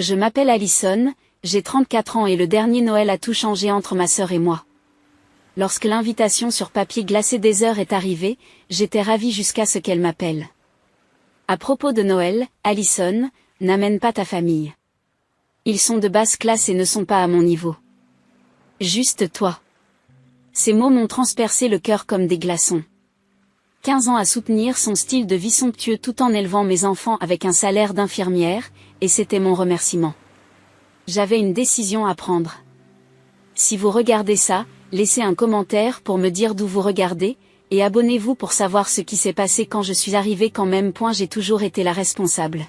Je m'appelle Alison, j'ai 34 ans et le dernier Noël a tout changé entre ma sœur et moi. Lorsque l'invitation sur papier glacé des heures est arrivée, j'étais ravie jusqu'à ce qu'elle m'appelle. À propos de Noël, Alison, n'amène pas ta famille. Ils sont de basse classe et ne sont pas à mon niveau. Juste toi. Ces mots m'ont transpercé le cœur comme des glaçons. 15 ans à soutenir son style de vie somptueux tout en élevant mes enfants avec un salaire d'infirmière, et c'était mon remerciement. J'avais une décision à prendre. Si vous regardez ça, laissez un commentaire pour me dire d'où vous regardez, et abonnez-vous pour savoir ce qui s'est passé quand je suis arrivée quand même. J'ai toujours été la responsable.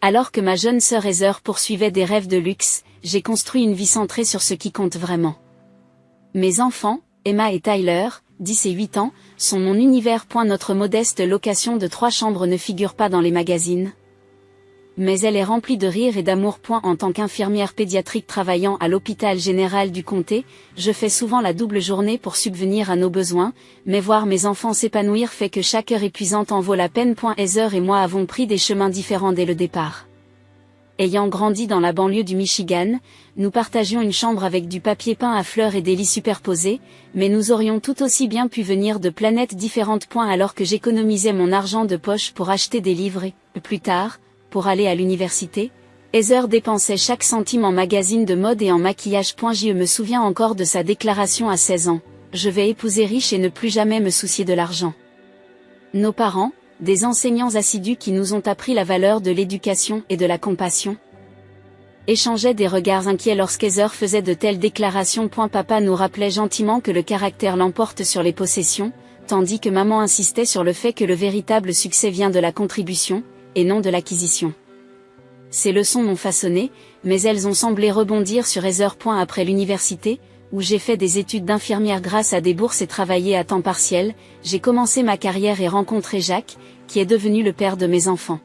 Alors que ma jeune sœur Heather poursuivait des rêves de luxe, j'ai construit une vie centrée sur ce qui compte vraiment. Mes enfants, Emma et Tyler, 10 et 8 ans, sont mon univers. Notre modeste location de 3 chambres ne figure pas dans les magazines. Mais elle est remplie de rire et d'amour. En tant qu'infirmière pédiatrique travaillant à l'hôpital général du comté, je fais souvent la double journée pour subvenir à nos besoins, mais voir mes enfants s'épanouir fait que chaque heure épuisante en vaut la peine. Heather et moi avons pris des chemins différents dès le départ. Ayant grandi dans la banlieue du Michigan, nous partagions une chambre avec du papier peint à fleurs et des lits superposés, mais nous aurions tout aussi bien pu venir de planètes différentes. Alors que j'économisais mon argent de poche pour acheter des livres et, plus tard, pour aller à l'université, Heather dépensait chaque centime en magazines de mode et en maquillage. Je me souviens encore de sa déclaration à 16 ans, « Je vais épouser riche et ne plus jamais me soucier de l'argent ». Nos parents, des enseignants assidus qui nous ont appris la valeur de l'éducation et de la compassion, échangeaient des regards inquiets lorsqu'Heather faisait de telles déclarations. Papa nous rappelait gentiment que le caractère l'emporte sur les possessions, tandis que maman insistait sur le fait que le véritable succès vient de la contribution, et non de l'acquisition. Ces leçons m'ont façonné, mais elles ont semblé rebondir sur Heather. Après l'université, où j'ai fait des études d'infirmière grâce à des bourses et travaillé à temps partiel, j'ai commencé ma carrière et rencontré Jacques, qui est devenu le père de mes enfants.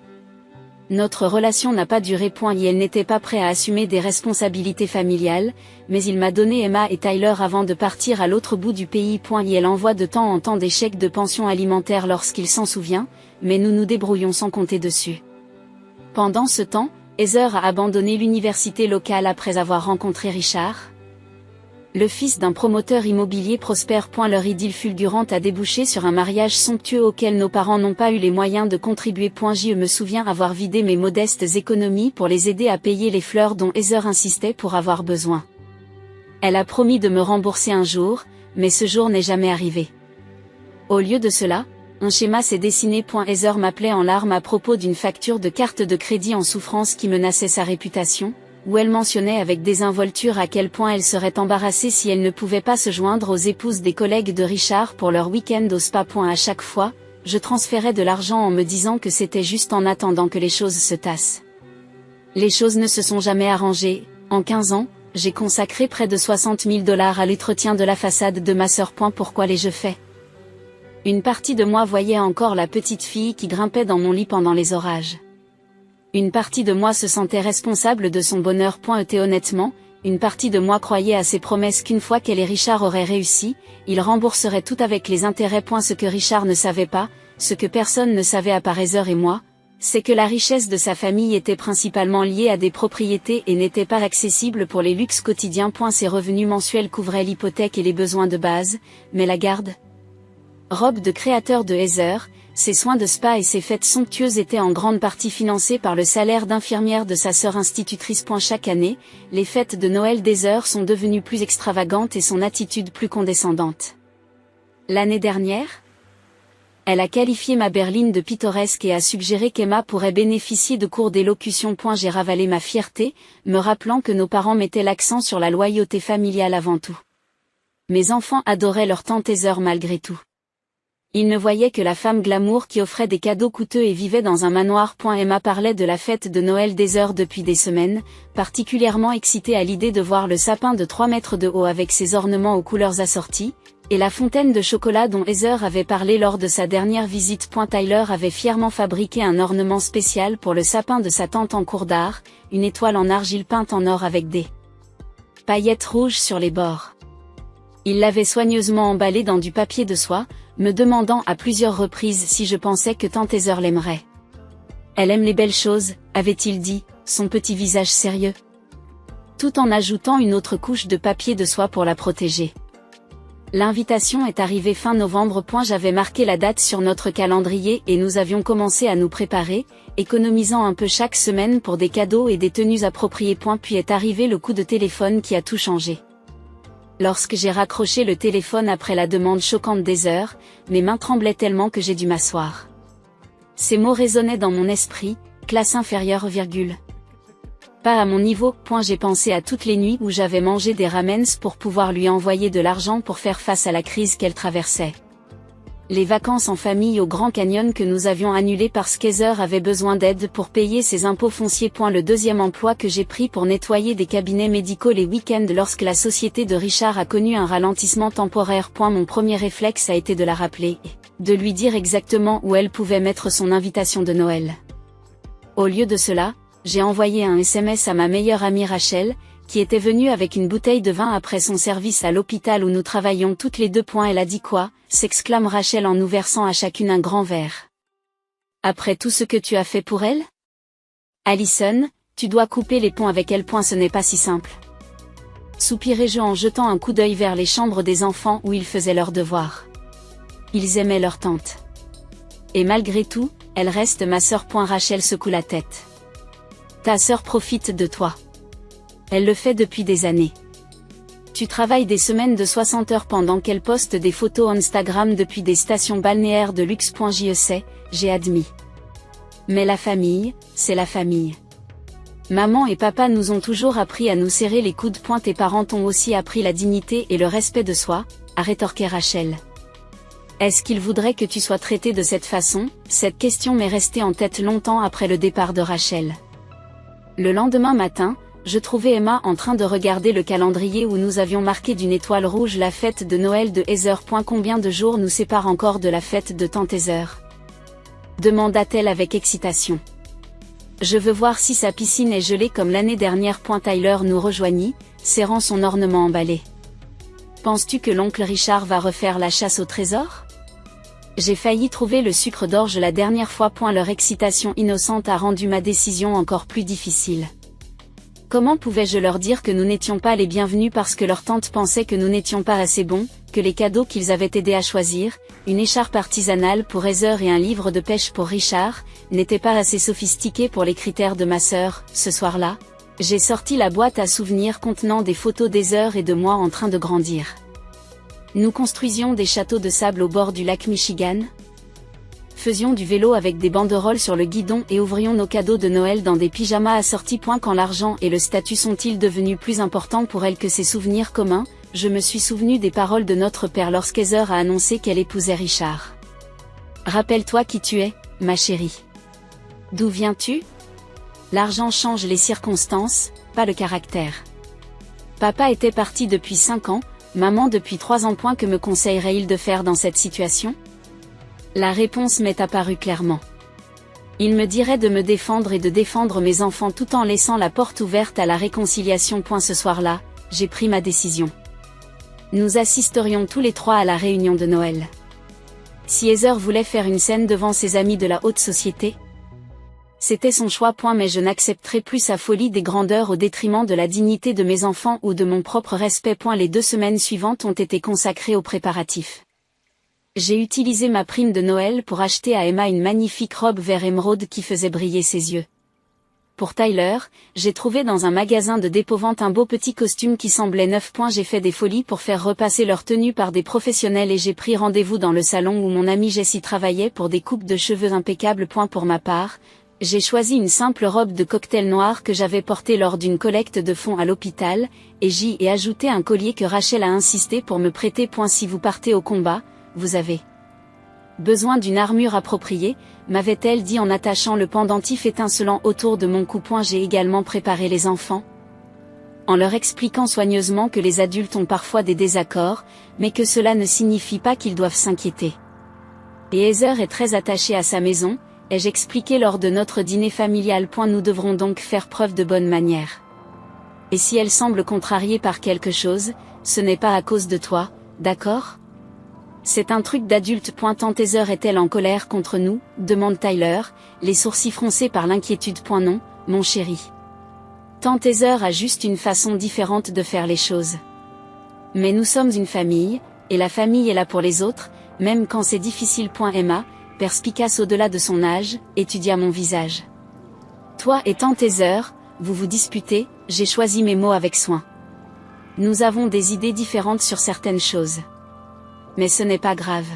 Notre relation n'a pas duré. Et elle n'était pas prêt à assumer des responsabilités familiales, mais il m'a donné Emma et Tyler avant de partir à l'autre bout du pays. Et elle envoie de temps en temps des chèques de pension alimentaire lorsqu'il s'en souvient, mais nous nous débrouillons sans compter dessus. Pendant ce temps, Heather a abandonné l'université locale après avoir rencontré Richard, le fils d'un promoteur immobilier prospère. Leur idylle fulgurante a débouché sur un mariage somptueux auquel nos parents n'ont pas eu les moyens de contribuer. Je me souviens avoir vidé mes modestes économies pour les aider à payer les fleurs dont Heather insistait pour avoir besoin. Elle a promis de me rembourser un jour, mais ce jour n'est jamais arrivé. Au lieu de cela, un schéma s'est dessiné. Heather m'appelait en larmes à propos d'une facture de carte de crédit en souffrance qui menaçait sa réputation, où elle mentionnait avec désinvolture à quel point elle serait embarrassée si elle ne pouvait pas se joindre aux épouses des collègues de Richard pour leur week-end au spa. À chaque fois, je transférais de l'argent en me disant que c'était juste en attendant que les choses se tassent. Les choses ne se sont jamais arrangées. En 15 ans, j'ai consacré près de 60 000 $ à l'entretien de la façade de ma sœur. Pourquoi l'ai-je fait? Une partie de moi voyait encore la petite fille qui grimpait dans mon lit pendant les orages. Une partie de moi se sentait responsable de son bonheur. Et honnêtement, une partie de moi croyait à ses promesses qu'une fois qu'elle et Richard auraient réussi, ils rembourseraient tout avec les intérêts. Ce que Richard ne savait pas, ce que personne ne savait à part Heather et moi, c'est que la richesse de sa famille était principalement liée à des propriétés et n'était pas accessible pour les luxes quotidiens. Ses revenus mensuels couvraient l'hypothèque et les besoins de base, mais la garde robe de créateur de Heather, ses soins de spa et ses fêtes somptueuses étaient en grande partie financés par le salaire d'infirmière de sa sœur institutrice. Chaque année, les fêtes de Noël d'Heather sont devenues plus extravagantes et son attitude plus condescendante. L'année dernière, elle a qualifié ma berline de pittoresque et a suggéré qu'Emma pourrait bénéficier de cours d'élocution. J'ai ravalé ma fierté, me rappelant que nos parents mettaient l'accent sur la loyauté familiale avant tout. Mes enfants adoraient leur tante Heather malgré tout. Ils ne voyaient que la femme glamour qui offrait des cadeaux coûteux et vivait dans un manoir. Emma parlait de la fête de Noël d'Heather depuis des semaines, particulièrement excitée à l'idée de voir le sapin de 3 mètres de haut avec ses ornements aux couleurs assorties, et la fontaine de chocolat dont Heather avait parlé lors de sa dernière visite. Tyler avait fièrement fabriqué un ornement spécial pour le sapin de sa tante en cours d'art, une étoile en argile peinte en or avec des paillettes rouges sur les bords. Il l'avait soigneusement emballé dans du papier de soie, me demandant à plusieurs reprises si je pensais que tante Heather l'aimerait. Elle aime les belles choses, avait-il dit, son petit visage sérieux. Tout en ajoutant une autre couche de papier de soie pour la protéger. L'invitation est arrivée fin novembre. J'avais marqué la date sur notre calendrier et nous avions commencé à nous préparer, économisant un peu chaque semaine pour des cadeaux et des tenues appropriées. Puis est arrivé le coup de téléphone qui a tout changé. Lorsque j'ai raccroché le téléphone après la demande choquante d'Heather, mes mains tremblaient tellement que j'ai dû m'asseoir. Ces mots résonnaient dans mon esprit, classe inférieure, virgule. Pas à mon niveau. J'ai pensé à toutes les nuits où j'avais mangé des ramens pour pouvoir lui envoyer de l'argent pour faire face à la crise qu'elle traversait. Les vacances en famille au Grand Canyon que nous avions annulées parce qu'Heather avait besoin d'aide pour payer ses impôts fonciers. Le deuxième emploi que j'ai pris pour nettoyer des cabinets médicaux les week-ends lorsque la société de Richard a connu un ralentissement temporaire. Mon premier réflexe a été de la rappeler, de lui dire exactement où elle pouvait mettre son invitation de Noël. Au lieu de cela, j'ai envoyé un SMS à ma meilleure amie Rachel, qui était venue avec une bouteille de vin après son service à l'hôpital où nous travaillions toutes les deux. Elle a dit quoi, s'exclame Rachel en nous versant à chacune un grand verre. Après tout ce que tu as fait pour elle? Allison, tu dois couper les ponts avec elle. Ce n'est pas si simple. Soupirai-je en jetant un coup d'œil vers les chambres des enfants où ils faisaient leurs devoirs. Ils aimaient leur tante. Et malgré tout, elle reste ma sœur. Rachel secoue la tête. Ta sœur profite de toi. Elle le fait depuis des années. Tu travailles des semaines de 60 heures pendant qu'elle poste des photos Instagram depuis des stations balnéaires de luxe. Je sais, j'ai admis. Mais la famille, c'est la famille. Maman et papa nous ont toujours appris à nous serrer les coudes. Tes parents t'ont aussi appris la dignité et le respect de soi, a rétorqué Rachel. Est-ce qu'ils voudraient que tu sois traitée de cette façon? Cette question m'est restée en tête longtemps après le départ de Rachel. Le lendemain matin, je trouvais Emma en train de regarder le calendrier où nous avions marqué d'une étoile rouge la fête de Noël de Heather. Combien de jours nous séparent encore de la fête de tante Heather? Demanda-t-elle avec excitation. Je veux voir si sa piscine est gelée comme l'année dernière. Tyler nous rejoignit, serrant son ornement emballé. Penses-tu que l'oncle Richard va refaire la chasse au trésor? J'ai failli trouver le sucre d'orge la dernière fois. Leur excitation innocente a rendu ma décision encore plus difficile. Comment pouvais-je leur dire que nous n'étions pas les bienvenus parce que leur tante pensait que nous n'étions pas assez bons, que les cadeaux qu'ils avaient aidé à choisir, une écharpe artisanale pour Heather et un livre de pêche pour Richard, n'étaient pas assez sophistiqués pour les critères de ma sœur? Ce soir-là, j'ai sorti la boîte à souvenirs contenant des photos d'Heather et de moi en train de grandir. Nous construisions des châteaux de sable au bord du lac Michigan. Faisions du vélo avec des banderoles sur le guidon et ouvrions nos cadeaux de Noël dans des pyjamas assortis. Quand l'argent et le statut sont-ils devenus plus importants pour elle que ces souvenirs communs? Je me suis souvenu des paroles de notre père lorsqu'Heather a annoncé qu'elle épousait Richard. Rappelle-toi qui tu es, ma chérie. D'où viens-tu? L'argent change les circonstances, pas le caractère. Papa était parti depuis 5 ans, maman depuis 3 ans. Que me conseillerait-il de faire dans cette situation? La réponse m'est apparue clairement. Il me dirait de me défendre et de défendre mes enfants tout en laissant la porte ouverte à la réconciliation. Ce soir-là, j'ai pris ma décision. Nous assisterions tous les 3 à la réunion de Noël. Si Heather voulait faire une scène devant ses amis de la haute société, c'était son choix. Mais je n'accepterai plus sa folie des grandeurs au détriment de la dignité de mes enfants ou de mon propre respect. Les 2 semaines suivantes ont été consacrées aux préparatifs. J'ai utilisé ma prime de Noël pour acheter à Emma une magnifique robe vert émeraude qui faisait briller ses yeux. Pour Tyler, j'ai trouvé dans un magasin de dépôt-vente un beau petit costume qui semblait neuf. J'ai fait des folies pour faire repasser leur tenue par des professionnels et j'ai pris rendez-vous dans le salon où mon amie Jessie travaillait pour des coupes de cheveux impeccables. Pour ma part, j'ai choisi une simple robe de cocktail noire que j'avais portée lors d'une collecte de fonds à l'hôpital, et j'y ai ajouté un collier que Rachel a insisté pour me prêter. Si vous partez au combat, vous avez besoin d'une armure appropriée, m'avait-elle dit en attachant le pendentif étincelant autour de mon cou. J'ai également préparé les enfants, en leur expliquant soigneusement que les adultes ont parfois des désaccords, mais que cela ne signifie pas qu'ils doivent s'inquiéter. Et Heather est très attachée à sa maison, ai-je expliqué lors de notre dîner familial. Nous devrons donc faire preuve de bonne manière. Et si elle semble contrariée par quelque chose, ce n'est pas à cause de toi, d'accord? C'est un truc d'adulte. Tante Heather est-elle en colère contre nous? Demande Tyler, les sourcils froncés par l'inquiétude. Non, mon chéri. Tante Heather a juste une façon différente de faire les choses. Mais nous sommes une famille, et la famille est là pour les autres, même quand c'est difficile. Emma, perspicace au-delà de son âge, étudia mon visage. Toi et Tante Heather, vous vous disputez, j'ai choisi mes mots avec soin. Nous avons des idées différentes sur certaines choses. Mais ce n'est pas grave.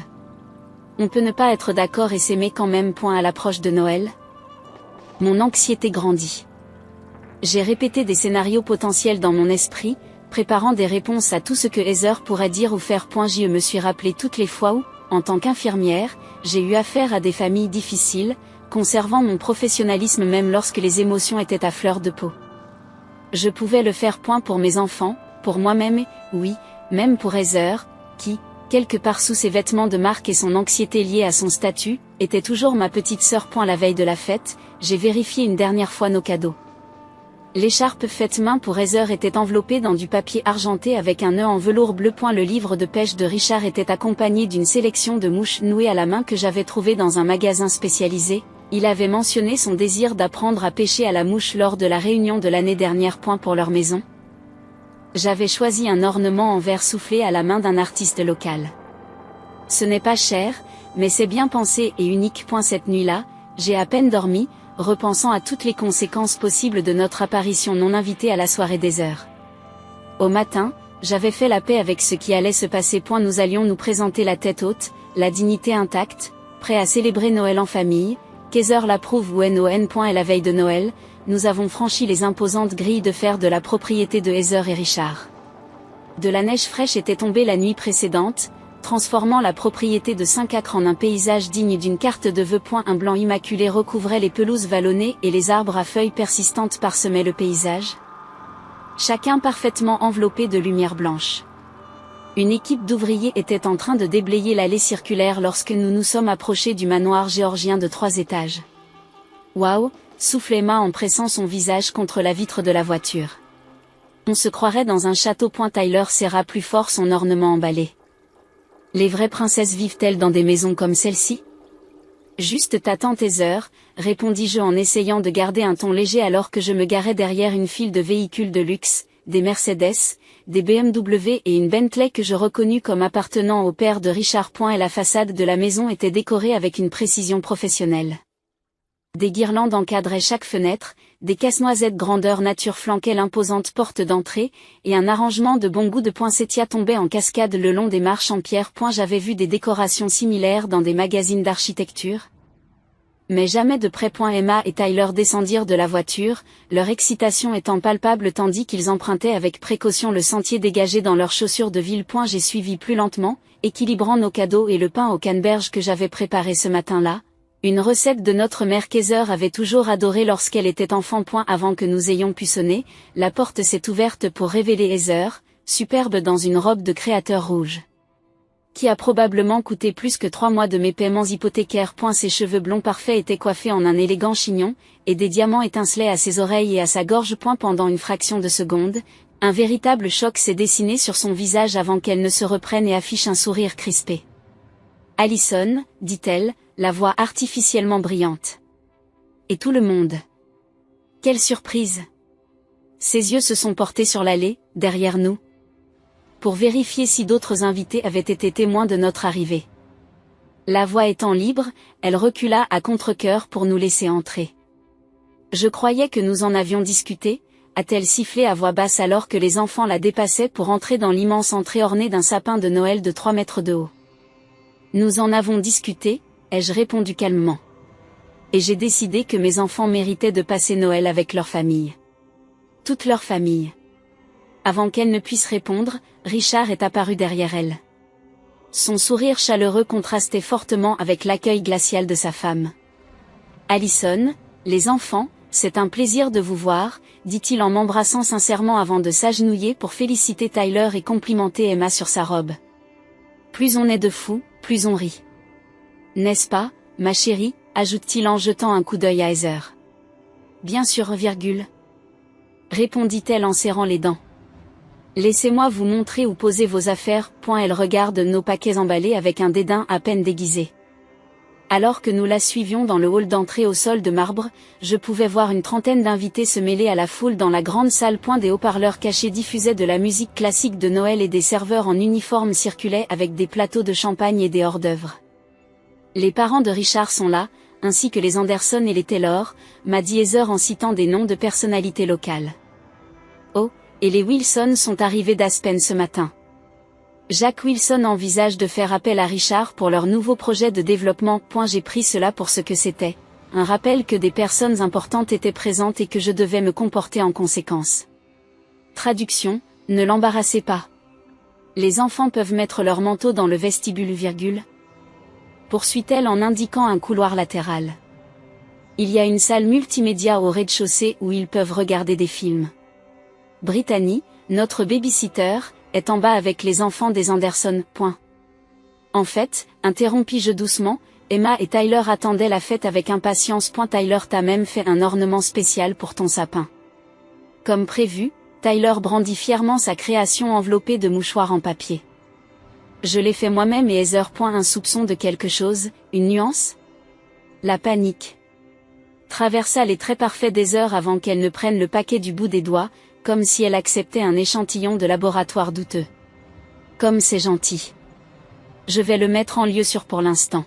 On peut ne pas être d'accord et s'aimer quand même. À l'approche de Noël. Mon anxiété grandit. J'ai répété des scénarios potentiels dans mon esprit, préparant des réponses à tout ce que Heather pourrait dire ou faire. Je me suis rappelé toutes les fois où, en tant qu'infirmière, j'ai eu affaire à des familles difficiles, conservant mon professionnalisme même lorsque les émotions étaient à fleur de peau. Je pouvais le faire. Pour mes enfants, pour moi-même et, oui, même pour Heather, qui, quelque part sous ses vêtements de marque et son anxiété liée à son statut, était toujours ma petite sœur. La veille de la fête, j'ai vérifié une dernière fois nos cadeaux. L'écharpe faite main pour Heather était enveloppée dans du papier argenté avec un nœud en velours bleu. Le livre de pêche de Richard était accompagné d'une sélection de mouches nouées à la main que j'avais trouvées dans un magasin spécialisé. Il avait mentionné son désir d'apprendre à pêcher à la mouche lors de la réunion de l'année dernière. Pour leur maison. J'avais choisi un ornement en verre soufflé à la main d'un artiste local. Ce n'est pas cher, mais c'est bien pensé et unique. Cette nuit-là, j'ai à peine dormi, repensant à toutes les conséquences possibles de notre apparition non invitée à la soirée des heures. Au matin, j'avais fait la paix avec ce qui allait se passer. Nous allions nous présenter la tête haute, la dignité intacte, prêts à célébrer Noël en famille. Heather l'approuve ou non. Et la veille de Noël, nous avons franchi les imposantes grilles de fer de la propriété de Heather et Richard. De la neige fraîche était tombée la nuit précédente, transformant la propriété de 5 acres en un paysage digne d'une carte de vœux. Un blanc immaculé recouvrait les pelouses vallonnées et les arbres à feuilles persistantes parsemaient le paysage. Chacun parfaitement enveloppé de lumière blanche. Une équipe d'ouvriers était en train de déblayer l'allée circulaire lorsque nous nous sommes approchés du manoir géorgien de 3 étages. Waouh, soufflait Emma en pressant son visage contre la vitre de la voiture. On se croirait dans un château. Tyler serra plus fort son ornement emballé. Les vraies princesses vivent-elles dans des maisons comme celle-ci? Juste ta tante Heather, répondis-je en essayant de garder un ton léger alors que je me garais derrière une file de véhicules de luxe, des Mercedes, des BMW et une Bentley que je reconnus comme appartenant au père de Richard. Et la façade de la maison était décorée avec une précision professionnelle. Des guirlandes encadraient chaque fenêtre, des casse-noisettes grandeur nature flanquaient l'imposante porte d'entrée, et un arrangement de bon goût de poinsettias tombait en cascade le long des marches en pierre. J'avais vu des décorations similaires dans des magazines d'architecture. Mais jamais de près. Emma et Tyler descendirent de la voiture, leur excitation étant palpable tandis qu'ils empruntaient avec précaution le sentier dégagé dans leurs chaussures de ville. J'ai suivi plus lentement, équilibrant nos cadeaux et le pain au canneberge que j'avais préparé ce matin-là. Une recette de notre mère Heather avait toujours adoré lorsqu'elle était enfant. Avant que nous ayons pu sonner, la porte s'est ouverte pour révéler Heather, superbe dans une robe de créateur rouge. Qui a probablement coûté plus que 3 mois de mes paiements hypothécaires. Ses cheveux blonds parfaits étaient coiffés en un élégant chignon, et des diamants étincelaient à ses oreilles et à sa gorge. Pendant une fraction de seconde, un véritable choc s'est dessiné sur son visage avant qu'elle ne se reprenne et affiche un sourire crispé. Allison, dit-elle, la voix artificiellement brillante. Et tout le monde. Quelle surprise! Ses yeux se sont portés sur l'allée, derrière nous, pour vérifier si d'autres invités avaient été témoins de notre arrivée. La voie étant libre, elle recula à contre-cœur pour nous laisser entrer. Je croyais que nous en avions discuté, a-t-elle sifflé à voix basse alors que les enfants la dépassaient pour entrer dans l'immense entrée ornée d'un sapin de Noël de 3 mètres de haut. Nous en avons discuté, ai-je répondu calmement. Et j'ai décidé que mes enfants méritaient de passer Noël avec leur famille. Toute leur famille. Avant qu'elle ne puisse répondre, Richard est apparu derrière elle. Son sourire chaleureux contrastait fortement avec l'accueil glacial de sa femme. Allison, les enfants, c'est un plaisir de vous voir, dit-il en m'embrassant sincèrement avant de s'agenouiller pour féliciter Tyler et complimenter Emma sur sa robe. Plus on est de fous, plus on rit. N'est-ce pas, ma chérie, ajoute-t-il en jetant un coup d'œil à Heather. Bien sûr, répondit-elle en serrant les dents. Laissez-moi vous montrer où poser vos affaires. Elle regarde nos paquets emballés avec un dédain à peine déguisé. Alors que nous la suivions dans le hall d'entrée au sol de marbre, je pouvais voir une trentaine d'invités se mêler à la foule dans la grande salle. Des haut-parleurs cachés diffusaient de la musique classique de Noël et des serveurs en uniforme circulaient avec des plateaux de champagne et des hors-d'œuvre. Les parents de Richard sont là, ainsi que les Anderson et les Taylor, m'a dit Heather en citant des noms de personnalités locales. Oh, et les Wilson sont arrivés d'Aspen ce matin. Jack Wilson envisage de faire appel à Richard pour leur nouveau projet de développement. J'ai pris cela pour ce que c'était, un rappel que des personnes importantes étaient présentes et que je devais me comporter en conséquence. Traduction, ne l'embarrassez pas. Les enfants peuvent mettre leur manteau dans le vestibule, poursuit-elle en indiquant un couloir latéral. Il y a une salle multimédia au rez-de-chaussée où ils peuvent regarder des films. Brittany, notre babysitter, est en bas avec les enfants des Anderson. En fait, interrompis-je doucement, Emma et Tyler attendaient la fête avec impatience. Tyler t'a même fait un ornement spécial pour ton sapin. Comme prévu, Tyler brandit fièrement sa création enveloppée de mouchoirs en papier. Je l'ai fait moi-même et Heather. Un soupçon de quelque chose, une nuance? La panique traversa les traits parfaits d'Heather avant qu'elle ne prenne le paquet du bout des doigts, comme si elle acceptait un échantillon de laboratoire douteux. Comme c'est gentil. Je vais le mettre en lieu sûr pour l'instant.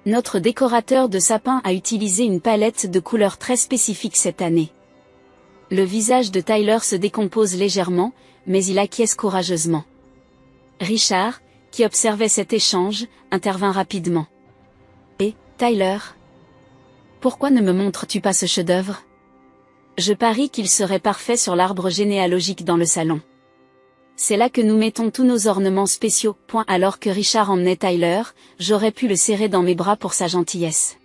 Notre décorateur de sapin a utilisé une palette de couleurs très spécifique cette année. Le visage de Tyler se décompose légèrement, mais il acquiesce courageusement. Richard, qui observait cet échange, intervint rapidement. Et, Tyler, pourquoi ne me montres-tu pas ce chef-d'œuvre? Je parie qu'il serait parfait sur l'arbre généalogique dans le salon. C'est là que nous mettons tous nos ornements spéciaux. Alors que Richard emmenait Tyler, j'aurais pu le serrer dans mes bras pour sa gentillesse.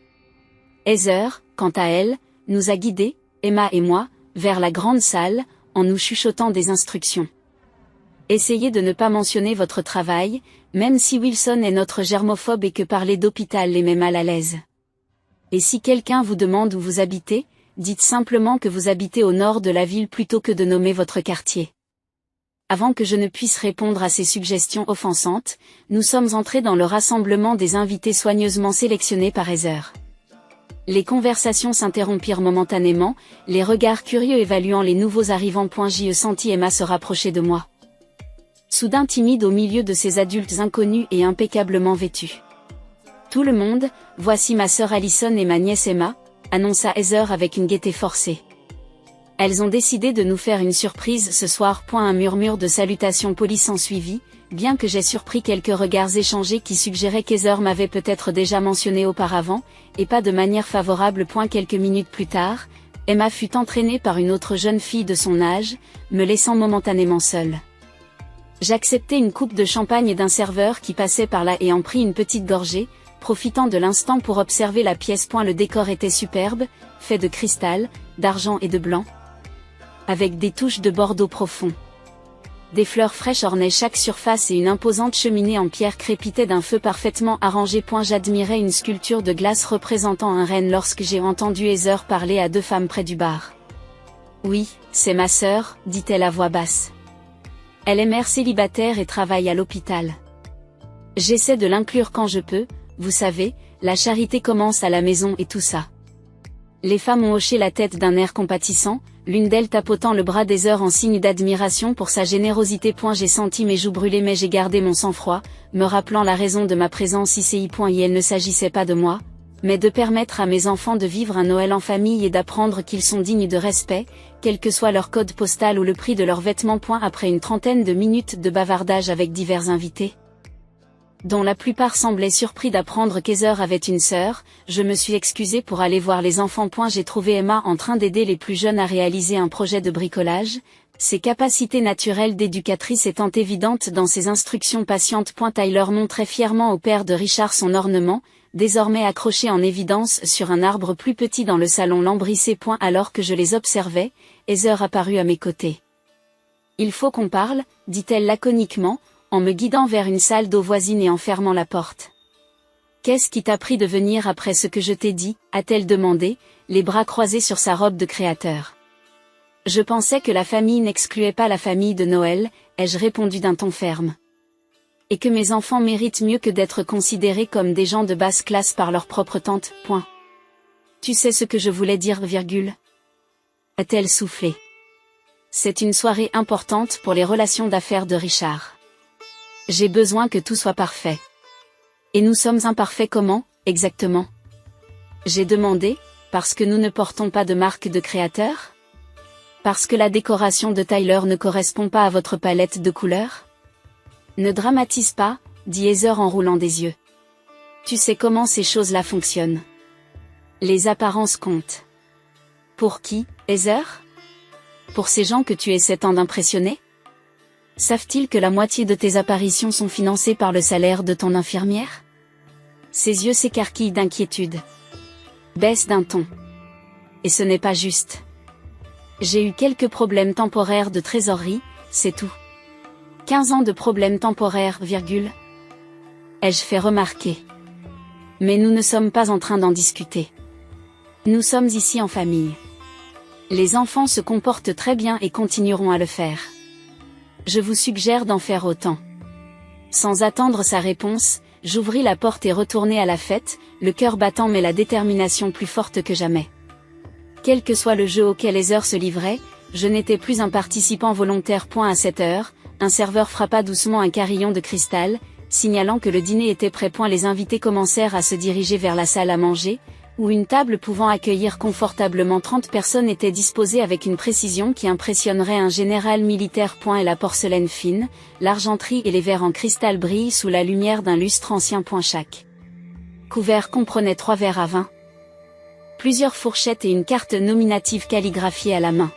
Heather, quant à elle, nous a guidés, Emma et moi, vers la grande salle, en nous chuchotant des instructions. Essayez de ne pas mentionner votre travail, même si Wilson est notre germophobe et que parler d'hôpital les met mal à l'aise. Et si quelqu'un vous demande où vous habitez, dites simplement que vous habitez au nord de la ville plutôt que de nommer votre quartier. Avant que je ne puisse répondre à ces suggestions offensantes, nous sommes entrés dans le rassemblement des invités soigneusement sélectionnés par Heather. Les conversations s'interrompirent momentanément, les regards curieux évaluant les nouveaux arrivants. J'y sentis Emma se rapprocher de moi. Soudain timide au milieu de ces adultes inconnus et impeccablement vêtus. Tout le monde, voici ma sœur Allison et ma nièce Emma, annonça Heather avec une gaieté forcée. Elles ont décidé de nous faire une surprise ce soir. Un murmure de salutations polies s'ensuivit, bien que j'aie surpris quelques regards échangés qui suggéraient qu'Heather m'avait peut-être déjà mentionné auparavant, et pas de manière favorable. Quelques minutes plus tard, Emma fut entraînée par une autre jeune fille de son âge, me laissant momentanément seule. J'acceptai une coupe de champagne d'un serveur qui passait par là et en pris une petite gorgée, profitant de l'instant pour observer la pièce. Le décor était superbe, fait de cristal, d'argent et de blanc, avec des touches de bordeaux profond. Des fleurs fraîches ornaient chaque surface et une imposante cheminée en pierre crépitait d'un feu parfaitement arrangé. J'admirais une sculpture de glace représentant un renne lorsque j'ai entendu Heather parler à deux femmes près du bar. Oui, c'est ma sœur, dit-elle à voix basse. Elle est mère célibataire et travaille à l'hôpital. J'essaie de l'inclure quand je peux, vous savez, la charité commence à la maison et tout ça. Les femmes ont hoché la tête d'un air compatissant, l'une d'elles tapotant le bras d'Heather en signe d'admiration pour sa générosité. J'ai senti mes joues brûler mais j'ai gardé mon sang-froid, me rappelant la raison de ma présence ici. Et il ne s'agissait pas de moi, mais de permettre à mes enfants de vivre un Noël en famille et d'apprendre qu'ils sont dignes de respect, quel que soit leur code postal ou le prix de leurs vêtements. Après une trentaine de minutes de bavardage avec divers invités, dont la plupart semblaient surpris d'apprendre qu'Heather avait une sœur, je me suis excusée pour aller voir les enfants. J'ai trouvé Emma en train d'aider les plus jeunes à réaliser un projet de bricolage, ses capacités naturelles d'éducatrice étant évidentes dans ses instructions patientes. Tyler montrait fièrement au père de Richard son ornement, désormais accroché en évidence sur un arbre plus petit dans le salon lambrissé. Alors que je les observais, Heather apparut à mes côtés. Il faut qu'on parle, dit-elle laconiquement, en me guidant vers une salle d'eau voisine et en fermant la porte. Qu'est-ce qui t'a pris de venir après ce que je t'ai dit, a-t-elle demandé, les bras croisés sur sa robe de créateur. Je pensais que la famille n'excluait pas la famille de Noël, ai-je répondu d'un ton ferme. Et que mes enfants méritent mieux que d'être considérés comme des gens de basse classe par leur propre tante. Point. Tu sais ce que je voulais dire, virgule. A-t-elle soufflé. C'est une soirée importante pour les relations d'affaires de Richard. J'ai besoin que tout soit parfait. Et nous sommes imparfaits comment, exactement? J'ai demandé, parce que nous ne portons pas de marque de créateur? Parce que la décoration de Tyler ne correspond pas à votre palette de couleurs? Ne dramatise pas, dit Heather en roulant des yeux. Tu sais comment ces choses-là fonctionnent. Les apparences comptent. Pour qui, Heather? Pour ces gens que tu essaies tant d'impressionner? Savent-ils que la moitié de tes apparitions sont financées par le salaire de ton infirmière? Ses yeux s'écarquillent d'inquiétude. Baisse d'un ton. Et ce n'est pas juste. J'ai eu quelques problèmes temporaires de trésorerie, c'est tout. 15 ans de problèmes temporaires, virgule. Ai-je fait remarquer. Mais nous ne sommes pas en train d'en discuter. Nous sommes ici en famille. Les enfants se comportent très bien et continueront à le faire. Je vous suggère d'en faire autant. Sans attendre sa réponse, j'ouvris la porte et retournai à la fête, le cœur battant mais la détermination plus forte que jamais. Quel que soit le jeu auquel Heather se livrait, je n'étais plus un participant volontaire. À cette heure, un serveur frappa doucement un carillon de cristal, signalant que le dîner était prêt. Les invités commencèrent à se diriger vers la salle à manger, où une table pouvant accueillir confortablement 30 personnes était disposée avec une précision qui impressionnerait un général militaire. Et la porcelaine fine, l'argenterie et les verres en cristal brillent sous la lumière d'un lustre ancien. Chaque couvert comprenait 3 verres à vin, plusieurs fourchettes et une carte nominative calligraphiée à la main.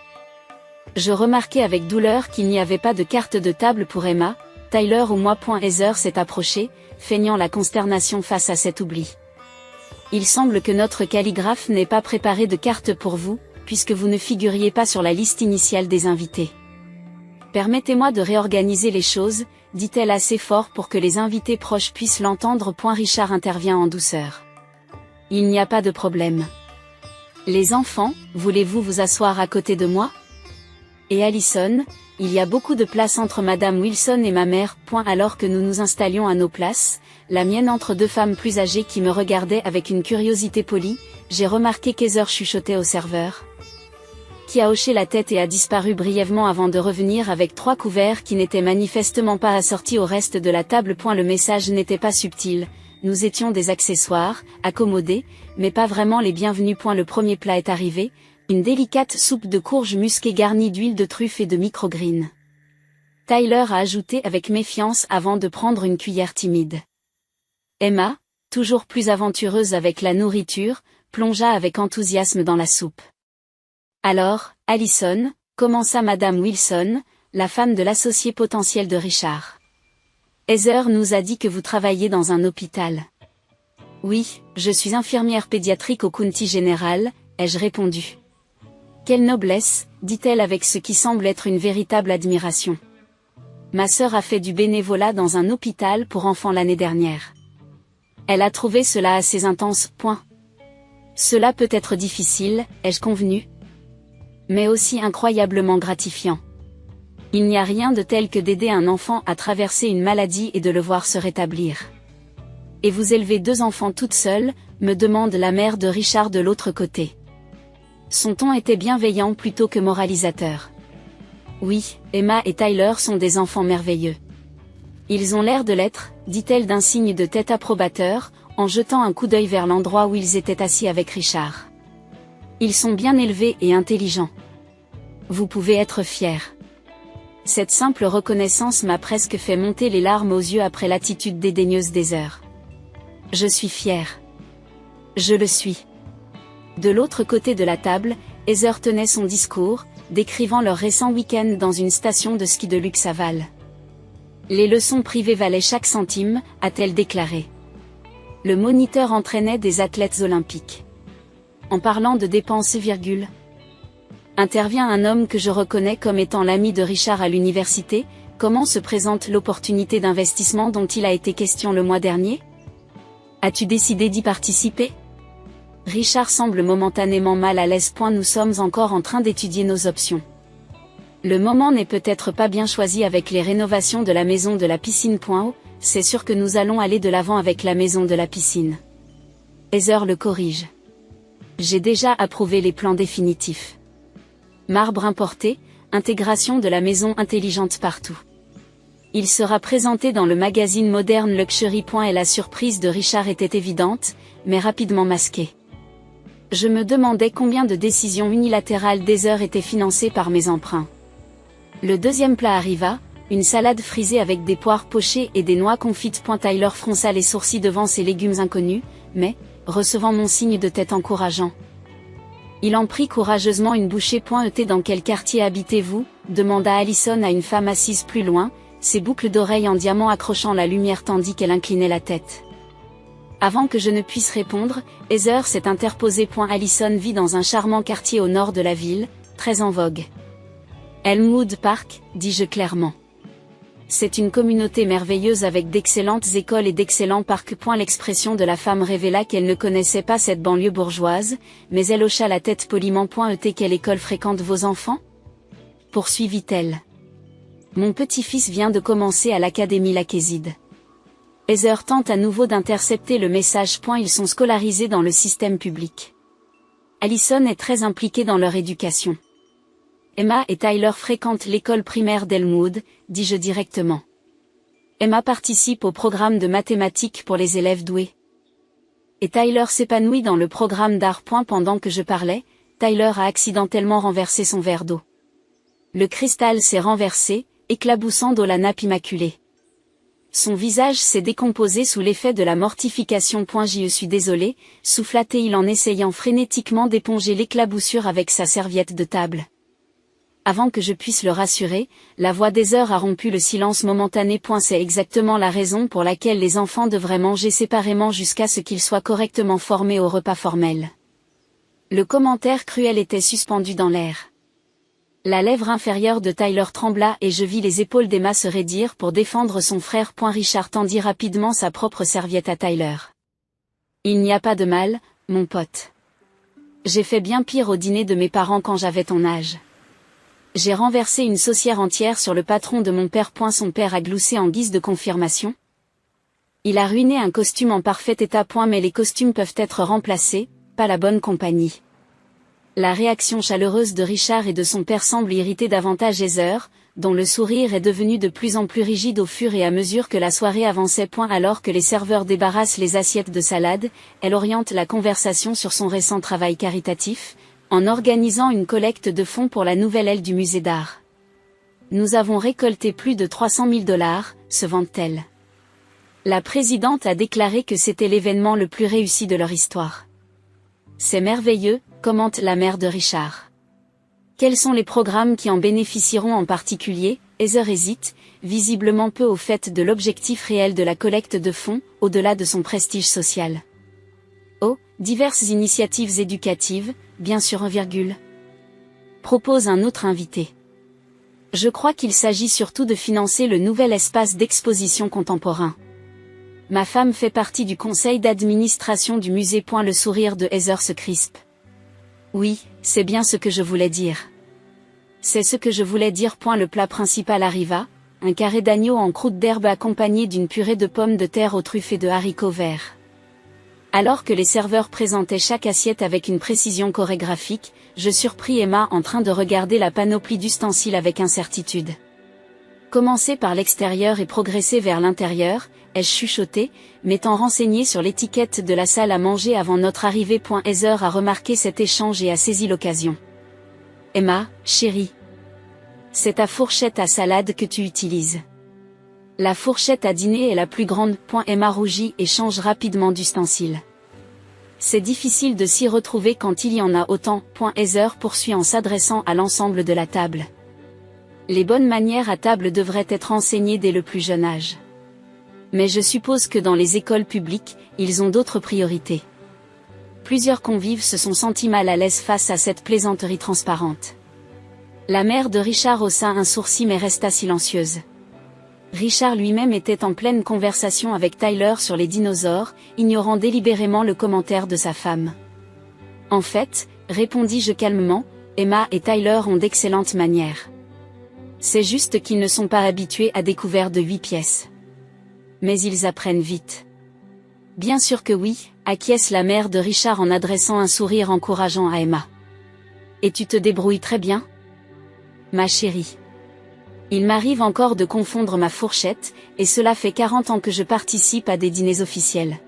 Je remarquai avec douleur qu'il n'y avait pas de carte de table pour Emma, Tyler ou moi. Heather s'est approchée, feignant la consternation face à cet oubli. Il semble que notre calligraphe n'ait pas préparé de carte pour vous, puisque vous ne figuriez pas sur la liste initiale des invités. Permettez-moi de réorganiser les choses, dit-elle assez fort pour que les invités proches puissent l'entendre. Richard intervient en douceur. Il n'y a pas de problème. Les enfants, voulez-vous vous asseoir à côté de moi? Et Allison, il y a beaucoup de place entre Madame Wilson et ma mère. Alors que nous nous installions à nos places, la mienne entre deux femmes plus âgées qui me regardaient avec une curiosité polie, j'ai remarqué qu'Heather chuchotait au serveur, qui a hoché la tête et a disparu brièvement avant de revenir avec 3 couverts qui n'étaient manifestement pas assortis au reste de la table. Le message n'était pas subtil, nous étions des accessoires, accommodés, mais pas vraiment les bienvenus. Le premier plat est arrivé, une délicate soupe de courges musquées garnie d'huile de truffe et de microgreens. Tyler a ajouté avec méfiance avant de prendre une cuillère timide. Emma, toujours plus aventureuse avec la nourriture, plongea avec enthousiasme dans la soupe. Alors, Allison, commença Madame Wilson, la femme de l'associé potentiel de Richard. Heather nous a dit que vous travaillez dans un hôpital. Oui, je suis infirmière pédiatrique au County General, ai-je répondu. Quelle noblesse, dit-elle avec ce qui semble être une véritable admiration. Ma sœur a fait du bénévolat dans un hôpital pour enfants l'année dernière. Elle a trouvé cela assez intense. Cela peut être difficile, ai-je convenu. Mais aussi incroyablement gratifiant. Il n'y a rien de tel que d'aider un enfant à traverser une maladie et de le voir se rétablir. Et vous élevez 2 enfants toute seule, me demande la mère de Richard de l'autre côté. Son ton était bienveillant plutôt que moralisateur. Oui, Emma et Tyler sont des enfants merveilleux. Ils ont l'air de l'être, dit-elle d'un signe de tête approbateur, en jetant un coup d'œil vers l'endroit où ils étaient assis avec Richard. Ils sont bien élevés et intelligents. Vous pouvez être fiers. Cette simple reconnaissance m'a presque fait monter les larmes aux yeux après l'attitude dédaigneuse d'Heather. Je suis fière. Je le suis. De l'autre côté de la table, Heather tenait son discours, décrivant leur récent week-end dans une station de ski de luxe à Val. Les leçons privées valaient chaque centime, a-t-elle déclaré. Le moniteur entraînait des athlètes olympiques. En parlant de dépenses, intervient un homme que je reconnais comme étant l'ami de Richard à l'université. Comment se présente l'opportunité d'investissement dont il a été question le mois dernier? As-tu décidé d'y participer? Richard semble momentanément mal à l'aise. Nous sommes encore en train d'étudier nos options. Le moment n'est peut-être pas bien choisi avec les rénovations de la maison de la piscine. c'est sûr que nous allons aller de l'avant avec la maison de la piscine. Heather le corrige. J'ai déjà approuvé les plans définitifs. Marbre importé, intégration de la maison intelligente partout. Il sera présenté dans le magazine Modern Luxury. Et la surprise de Richard était évidente, mais rapidement masquée. Je me demandais combien de décisions unilatérales d'Heather étaient financées par mes emprunts. Le deuxième plat arriva, une salade frisée avec des poires pochées et des noix confites. Tyler fronça les sourcils devant ces légumes inconnus, mais, recevant mon signe de tête encourageant, il en prit courageusement une bouchée. Dans quel quartier habitez-vous ? Demanda Allison à une femme assise plus loin, ses boucles d'oreilles en diamant accrochant la lumière tandis qu'elle inclinait la tête. Avant que je ne puisse répondre, Heather s'est interposée. Allison vit dans un charmant quartier au nord de la ville, très en vogue. Elmwood Park, dis-je clairement. C'est une communauté merveilleuse avec d'excellentes écoles et d'excellents parcs. L'expression de la femme révéla qu'elle ne connaissait pas cette banlieue bourgeoise, mais elle hocha la tête poliment. Quelle école fréquentent vos enfants ? Poursuivit-elle. Mon petit-fils vient de commencer à l'académie Lakezid. Heather tente à nouveau d'intercepter le message. Ils sont scolarisés dans le système public. Allison est très impliquée dans leur éducation. Emma et Tyler fréquentent l'école primaire d'Elmwood, dis-je directement. Emma participe au programme de mathématiques pour les élèves doués. Et Tyler s'épanouit dans le programme d'art. Pendant que je parlais, Tyler a accidentellement renversé son verre d'eau. Le cristal s'est renversé, éclaboussant d'eau la nappe immaculée. Son visage s'est décomposé sous l'effet de la mortification. Je suis désolé, souffla-t-il en essayant frénétiquement d'éponger l'éclaboussure avec sa serviette de table. Avant que je puisse le rassurer, la voix d'Heather a rompu le silence momentané. C'est exactement la raison pour laquelle les enfants devraient manger séparément jusqu'à ce qu'ils soient correctement formés au repas formel. Le commentaire cruel était suspendu dans l'air. La lèvre inférieure de Tyler trembla et je vis les épaules d'Emma se raidir pour défendre son frère. Richard tendit rapidement sa propre serviette à Tyler. Il n'y a pas de mal, mon pote. J'ai fait bien pire au dîner de mes parents quand j'avais ton âge. J'ai renversé une saucière entière sur le patron de mon père. Son père a gloussé en guise de confirmation. Il a ruiné un costume en parfait état. Mais les costumes peuvent être remplacés, pas la bonne compagnie. La réaction chaleureuse de Richard et de son père semble irriter davantage Heather, dont le sourire est devenu de plus en plus rigide au fur et à mesure que la soirée avançait. Alors que les serveurs débarrassent les assiettes de salade, elle oriente la conversation sur son récent travail caritatif, en organisant une collecte de fonds pour la nouvelle aile du musée d'art. Nous avons récolté plus de 300 000 $, se vante-t-elle. La présidente a déclaré que c'était l'événement le plus réussi de leur histoire. C'est merveilleux, commente la mère de Richard. Quels sont les programmes qui en bénéficieront en particulier ? Heather hésite, visiblement peu au fait de l'objectif réel de la collecte de fonds, au-delà de son prestige social. Oh, diverses initiatives éducatives, bien sûr, propose un autre invité. Je crois qu'il s'agit surtout de financer le nouvel espace d'exposition contemporain. Ma femme fait partie du conseil d'administration du musée. Le sourire de Heather se crispe. Oui, c'est bien ce que je voulais dire. C'est ce que je voulais dire. Le plat principal arriva, un carré d'agneau en croûte d'herbe accompagné d'une purée de pommes de terre aux truffes et de haricots verts. Alors que les serveurs présentaient chaque assiette avec une précision chorégraphique, je surpris Emma en train de regarder la panoplie d'ustensiles avec incertitude. Commencer par l'extérieur et progresser vers l'intérieur, ai-je chuchoté, m'étant renseigné sur l'étiquette de la salle à manger avant notre arrivée. Heather a remarqué cet échange et a saisi l'occasion. Emma, chérie. C'est ta fourchette à salade que tu utilises. La fourchette à dîner est la plus grande. Emma rougit et change rapidement d'ustensile. C'est difficile de s'y retrouver quand il y en a autant. Heather poursuit en s'adressant à l'ensemble de la table. Les bonnes manières à table devraient être enseignées dès le plus jeune âge. Mais je suppose que dans les écoles publiques, ils ont d'autres priorités. Plusieurs convives se sont sentis mal à l'aise face à cette plaisanterie transparente. La mère de Richard haussa un sourcil mais resta silencieuse. Richard lui-même était en pleine conversation avec Tyler sur les dinosaures, ignorant délibérément le commentaire de sa femme. En fait, répondis-je calmement, Emma et Tyler ont d'excellentes manières. C'est juste qu'ils ne sont pas habitués à des couverts de 8 pièces. Mais ils apprennent vite. Bien sûr que oui, acquiesce la mère de Richard en adressant un sourire encourageant à Emma. Et tu te débrouilles très bien? Ma chérie. Il m'arrive encore de confondre ma fourchette, et cela fait 40 ans que je participe à des dîners officiels.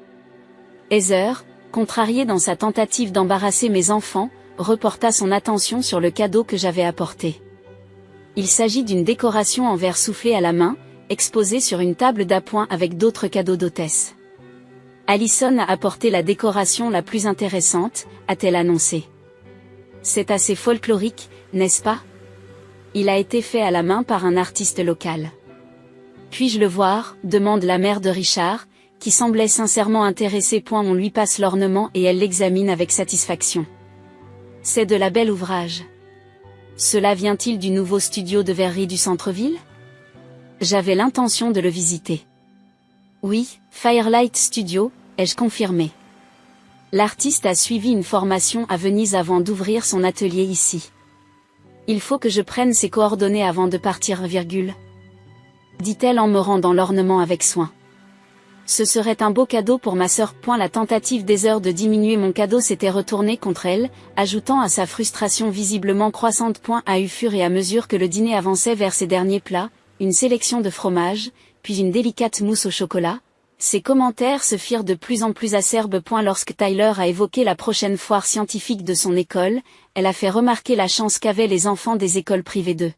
Heather, contrariée dans sa tentative d'embarrasser mes enfants, reporta son attention sur le cadeau que j'avais apporté. Il s'agit d'une décoration en verre soufflé à la main, exposée sur une table d'appoint avec d'autres cadeaux d'hôtesse. Allison a apporté la décoration la plus intéressante, a-t-elle annoncé. C'est assez folklorique, n'est-ce pas? Il a été fait à la main par un artiste local. Puis-je le voir, demande la mère de Richard, qui semblait sincèrement intéressée. On lui passe l'ornement et elle l'examine avec satisfaction. C'est de la belle ouvrage. Cela vient-il du nouveau studio de verrerie du centre-ville? J'avais l'intention de le visiter. Oui, Firelight Studio, ai-je confirmé. L'artiste a suivi une formation à Venise avant d'ouvrir son atelier ici. Il faut que je prenne ses coordonnées avant de partir, dit-elle en me rendant l'ornement avec soin. Ce serait un beau cadeau pour ma sœur. La tentative d'Heather de diminuer mon cadeau s'était retournée contre elle, ajoutant à sa frustration visiblement croissante. À fur et à mesure que le dîner avançait vers ses derniers plats, une sélection de fromages, puis une délicate mousse au chocolat, ses commentaires se firent de plus en plus acerbes. Lorsque Tyler a évoqué la prochaine foire scientifique de son école, elle a fait remarquer la chance qu'avaient les enfants des écoles privées de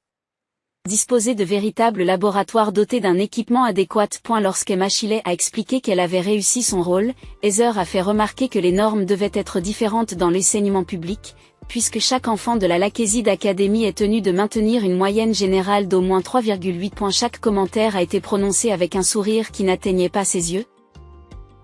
disposer de véritables laboratoires dotés d'un équipement adéquat. Lorsqu'Emma Shiley a expliqué qu'elle avait réussi son rôle, Heather a fait remarquer que les normes devaient être différentes dans l'enseignement public, puisque chaque enfant de la Lakezid Academy est tenu de maintenir une moyenne générale d'au moins 3,8. Chaque commentaire a été prononcé avec un sourire qui n'atteignait pas ses yeux.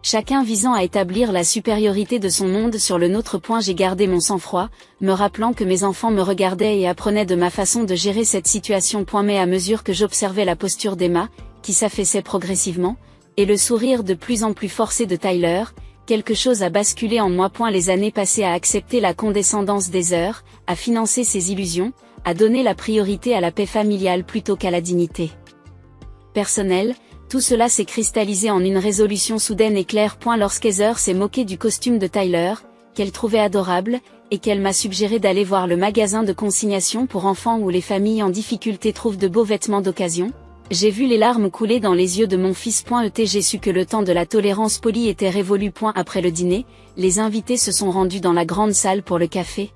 Chacun visant à établir la supériorité de son monde sur le nôtre. J'ai gardé mon sang-froid, me rappelant que mes enfants me regardaient et apprenaient de ma façon de gérer cette situation. Mais à mesure que j'observais la posture d'Emma, qui s'affaissait progressivement, et le sourire de plus en plus forcé de Tyler, quelque chose a basculé en moi. Les années passées à accepter la condescendance d'Heather, à financer ses illusions, à donner la priorité à la paix familiale plutôt qu'à la dignité personnelle. Tout cela s'est cristallisé en une résolution soudaine et claire. Lorsqu'Heather s'est moquée du costume de Tyler, qu'elle trouvait adorable, et qu'elle m'a suggéré d'aller voir le magasin de consignation pour enfants où les familles en difficulté trouvent de beaux vêtements d'occasion, j'ai vu les larmes couler dans les yeux de mon fils. J'ai su que le temps de la tolérance polie était révolu. Après le dîner, les invités se sont rendus dans la grande salle pour le café,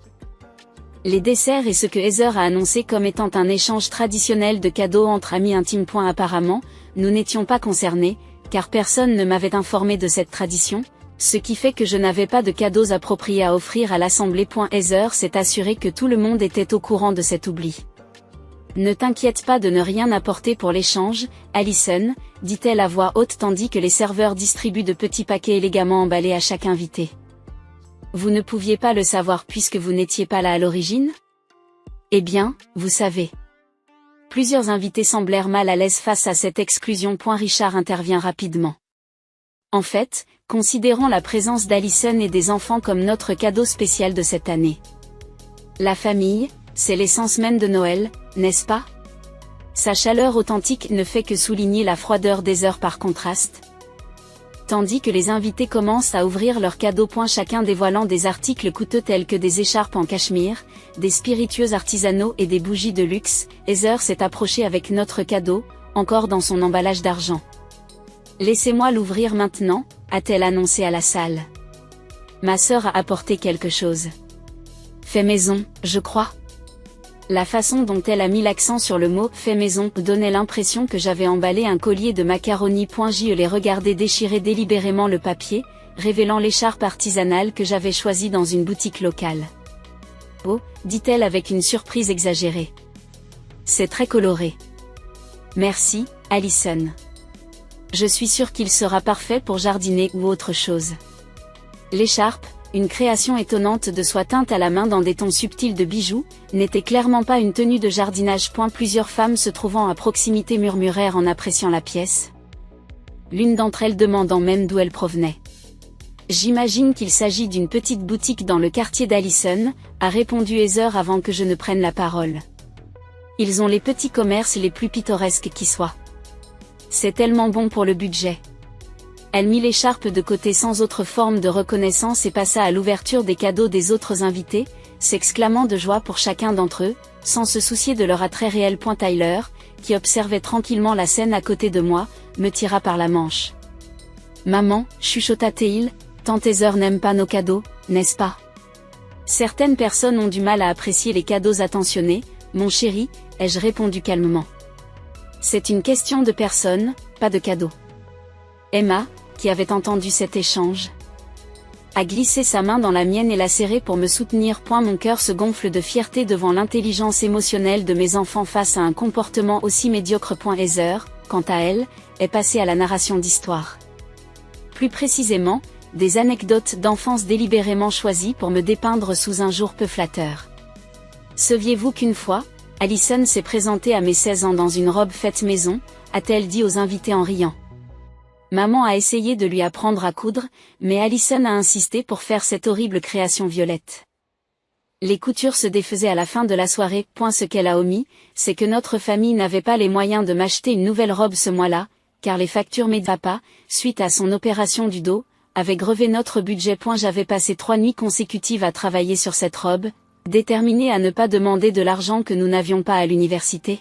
les desserts et ce que Heather a annoncé comme étant un échange traditionnel de cadeaux entre amis intimes. Apparemment, nous n'étions pas concernés, car personne ne m'avait informé de cette tradition, ce qui fait que je n'avais pas de cadeaux appropriés à offrir à l'assemblée. Heather s'est assurée que tout le monde était au courant de cet oubli. Ne t'inquiète pas de ne rien apporter pour l'échange, Allison, dit-elle à voix haute tandis que les serveurs distribuent de petits paquets élégamment emballés à chaque invité. Vous ne pouviez pas le savoir puisque vous n'étiez pas là à l'origine? Eh bien, vous savez. Plusieurs invités semblèrent mal à l'aise face à cette exclusion. Richard intervient rapidement. En fait, considérons la présence d'Allison et des enfants comme notre cadeau spécial de cette année. La famille, c'est l'essence même de Noël, n'est-ce pas? Sa chaleur authentique ne fait que souligner la froideur d'Heather par contraste. Tandis que les invités commencent à ouvrir leurs cadeaux. Chacun dévoilant des articles coûteux tels que des écharpes en cachemire, des spiritueux artisanaux et des bougies de luxe, Heather s'est approchée avec notre cadeau, encore dans son emballage d'argent. Laissez-moi l'ouvrir maintenant, a-t-elle annoncé à la salle. Ma sœur a apporté quelque chose. Fait maison, je crois. La façon dont elle a mis l'accent sur le mot « fait maison » donnait l'impression que j'avais emballé un collier de macaroni. Je les regardais déchirer délibérément le papier, révélant l'écharpe artisanale que j'avais choisie dans une boutique locale. « Oh » dit-elle avec une surprise exagérée. « C'est très coloré. »« Merci, Allison. Je suis sûre qu'il sera parfait pour jardiner ou autre chose. » L'écharpe, une création étonnante de soie teinte à la main dans des tons subtils de bijoux, n'était clairement pas une tenue de jardinage. Plusieurs femmes se trouvant à proximité murmurèrent en appréciant la pièce. L'une d'entre elles demandant même d'où elle provenait. J'imagine qu'il s'agit d'une petite boutique dans le quartier d'Allison, a répondu Heather avant que je ne prenne la parole. Ils ont les petits commerces les plus pittoresques qui soient. C'est tellement bon pour le budget. Elle mit l'écharpe de côté sans autre forme de reconnaissance et passa à l'ouverture des cadeaux des autres invités, s'exclamant de joie pour chacun d'entre eux, sans se soucier de leur attrait réel. Tyler, qui observait tranquillement la scène à côté de moi, me tira par la manche. « Maman, chuchota-t-il, tante Heather n'aime pas nos cadeaux, n'est-ce pas ? Certaines personnes ont du mal à apprécier les cadeaux attentionnés, mon chéri, ai-je répondu calmement. C'est une question de personne, pas de cadeau. Emma, qui avait entendu cet échange, a glissé sa main dans la mienne et l'a serrée pour me soutenir. Mon cœur se gonfle de fierté devant l'intelligence émotionnelle de mes enfants face à un comportement aussi médiocre. Heather, quant à elle, est passée à la narration d'histoires. Plus précisément, des anecdotes d'enfance délibérément choisies pour me dépeindre sous un jour peu flatteur. Saviez-vous qu'une fois, Allison s'est présentée à mes 16 ans dans une robe faite maison, a-t-elle dit aux invités en riant. Maman a essayé de lui apprendre à coudre, mais Allison a insisté pour faire cette horrible création violette. Les coutures se défaisaient à la fin de la soirée. Ce qu'elle a omis, c'est que notre famille n'avait pas les moyens de m'acheter une nouvelle robe ce mois-là, car les factures papa, suite à son opération du dos, avaient grevé notre budget. J'avais passé 3 nuits consécutives à travailler sur cette robe, déterminée à ne pas demander de l'argent que nous n'avions pas à l'université.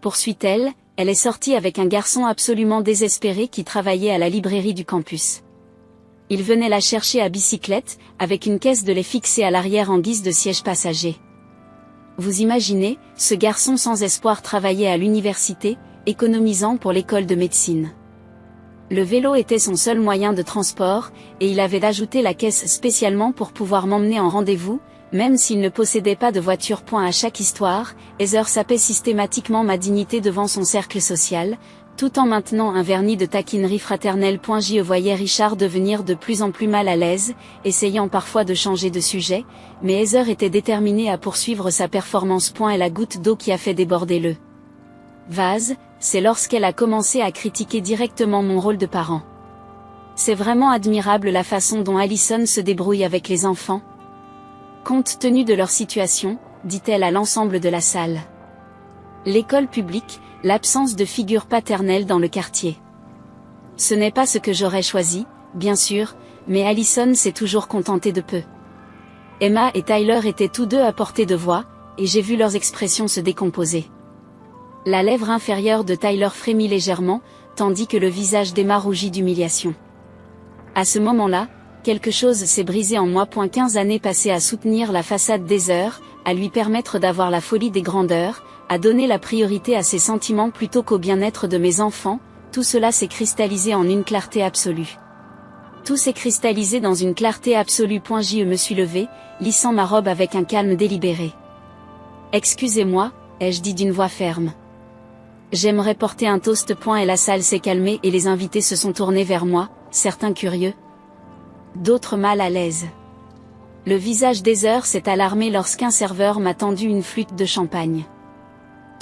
Poursuit-elle, elle est sortie avec un garçon absolument désespéré qui travaillait à la librairie du campus. Il venait la chercher à bicyclette, avec une caisse de lait fixée à l'arrière en guise de siège passager. Vous imaginez, ce garçon sans espoir travaillait à l'université, économisant pour l'école de médecine. Le vélo était son seul moyen de transport, et il avait ajouté la caisse spécialement pour pouvoir m'emmener en rendez-vous, même s'il ne possédait pas de voiture. À chaque histoire, Heather sapait systématiquement ma dignité devant son cercle social, tout en maintenant un vernis de taquinerie fraternelle. J'y voyais Richard devenir de plus en plus mal à l'aise, essayant parfois de changer de sujet, mais Heather était déterminée à poursuivre sa performance. Et la goutte d'eau qui a fait déborder le vase, c'est lorsqu'elle a commencé à critiquer directement mon rôle de parent. C'est vraiment admirable la façon dont Allison se débrouille avec les enfants. Compte tenu de leur situation, dit-elle à l'ensemble de la salle. L'école publique, l'absence de figure paternelle dans le quartier. Ce n'est pas ce que j'aurais choisi, bien sûr, mais Allison s'est toujours contentée de peu. Emma et Tyler étaient tous deux à portée de voix, et j'ai vu leurs expressions se décomposer. La lèvre inférieure de Tyler frémit légèrement, tandis que le visage d'Emma rougit d'humiliation. À ce moment-là, quelque chose s'est brisé en moi. 15 années passées à soutenir la façade d'Heather, à lui permettre d'avoir la folie des grandeurs, à donner la priorité à ses sentiments plutôt qu'au bien-être de mes enfants, tout cela s'est cristallisé en une clarté absolue. Tout s'est cristallisé dans une clarté absolue. Je me suis levée, lissant ma robe avec un calme délibéré. Excusez-moi, ai-je dit d'une voix ferme. J'aimerais porter un toast. Et la salle s'est calmée et les invités se sont tournés vers moi, certains curieux, d'autres mal à l'aise. Le visage d'Heather s'est alarmé lorsqu'un serveur m'a tendu une flûte de champagne.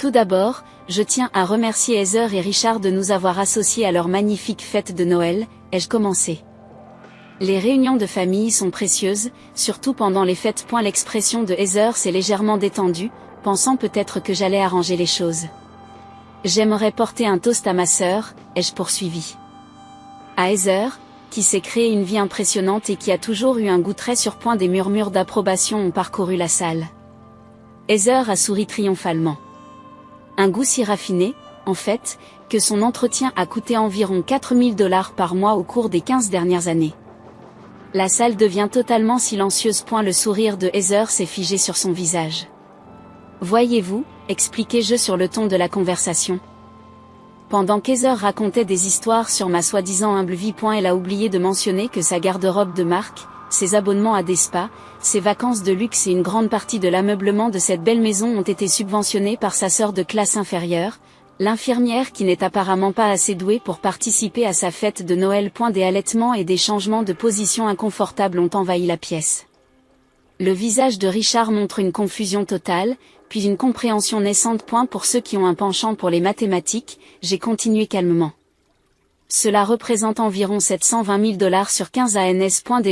Tout d'abord, je tiens à remercier Heather et Richard de nous avoir associés à leur magnifique fête de Noël, ai-je commencé. Les réunions de famille sont précieuses, surtout pendant les fêtes. L'expression de Heather s'est légèrement détendue, pensant peut-être que j'allais arranger les choses. J'aimerais porter un toast à ma sœur, ai-je poursuivi. À Heather, qui s'est créé une vie impressionnante et qui a toujours eu un goût très sur. Des murmures d'approbation ont parcouru la salle. Heather a souri triomphalement. Un goût si raffiné, en fait, que son entretien a coûté environ $4000 par mois au cours des 15 dernières années. La salle devient totalement silencieuse. Le sourire de Heather s'est figé sur son visage. Voyez-vous, expliquai-je sur le ton de la conversation. Pendant qu'Heather racontait des histoires sur ma soi-disant humble vie. Elle a oublié de mentionner que sa garde-robe de marque, ses abonnements à des spas, ses vacances de luxe et une grande partie de l'ameublement de cette belle maison ont été subventionnés par sa sœur de classe inférieure, l'infirmière qui n'est apparemment pas assez douée pour participer à sa fête de Noël. Des halètements et des changements de position inconfortables ont envahi la pièce. Le visage de Richard montre une confusion totale, puis une compréhension naissante. Pour ceux qui ont un penchant pour les mathématiques, j'ai continué calmement. Cela représente environ $720 000 sur 15 ans.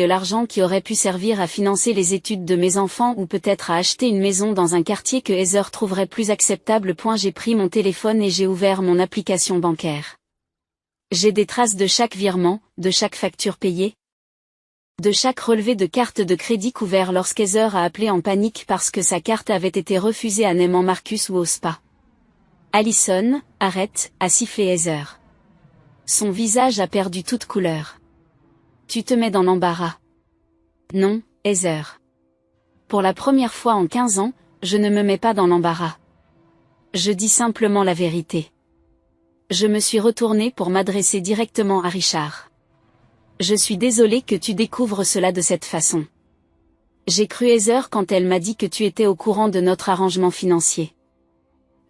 L'argent qui aurait pu servir à financer les études de mes enfants ou peut-être à acheter une maison dans un quartier que Heather trouverait plus acceptable. J'ai pris mon téléphone et j'ai ouvert mon application bancaire. J'ai des traces de chaque virement, de chaque facture payée, de chaque relevé de carte de crédit couvert lorsqu'Heather a appelé en panique parce que sa carte avait été refusée à Neiman Marcus ou au spa. Allison, arrête, a sifflé Heather. Son visage a perdu toute couleur. Tu te mets dans l'embarras. Non, Heather. Pour la première fois en 15 ans, je ne me mets pas dans l'embarras. Je dis simplement la vérité. Je me suis retournée pour m'adresser directement à Richard. Je suis désolée que tu découvres cela de cette façon. J'ai cru Heather quand elle m'a dit que tu étais au courant de notre arrangement financier.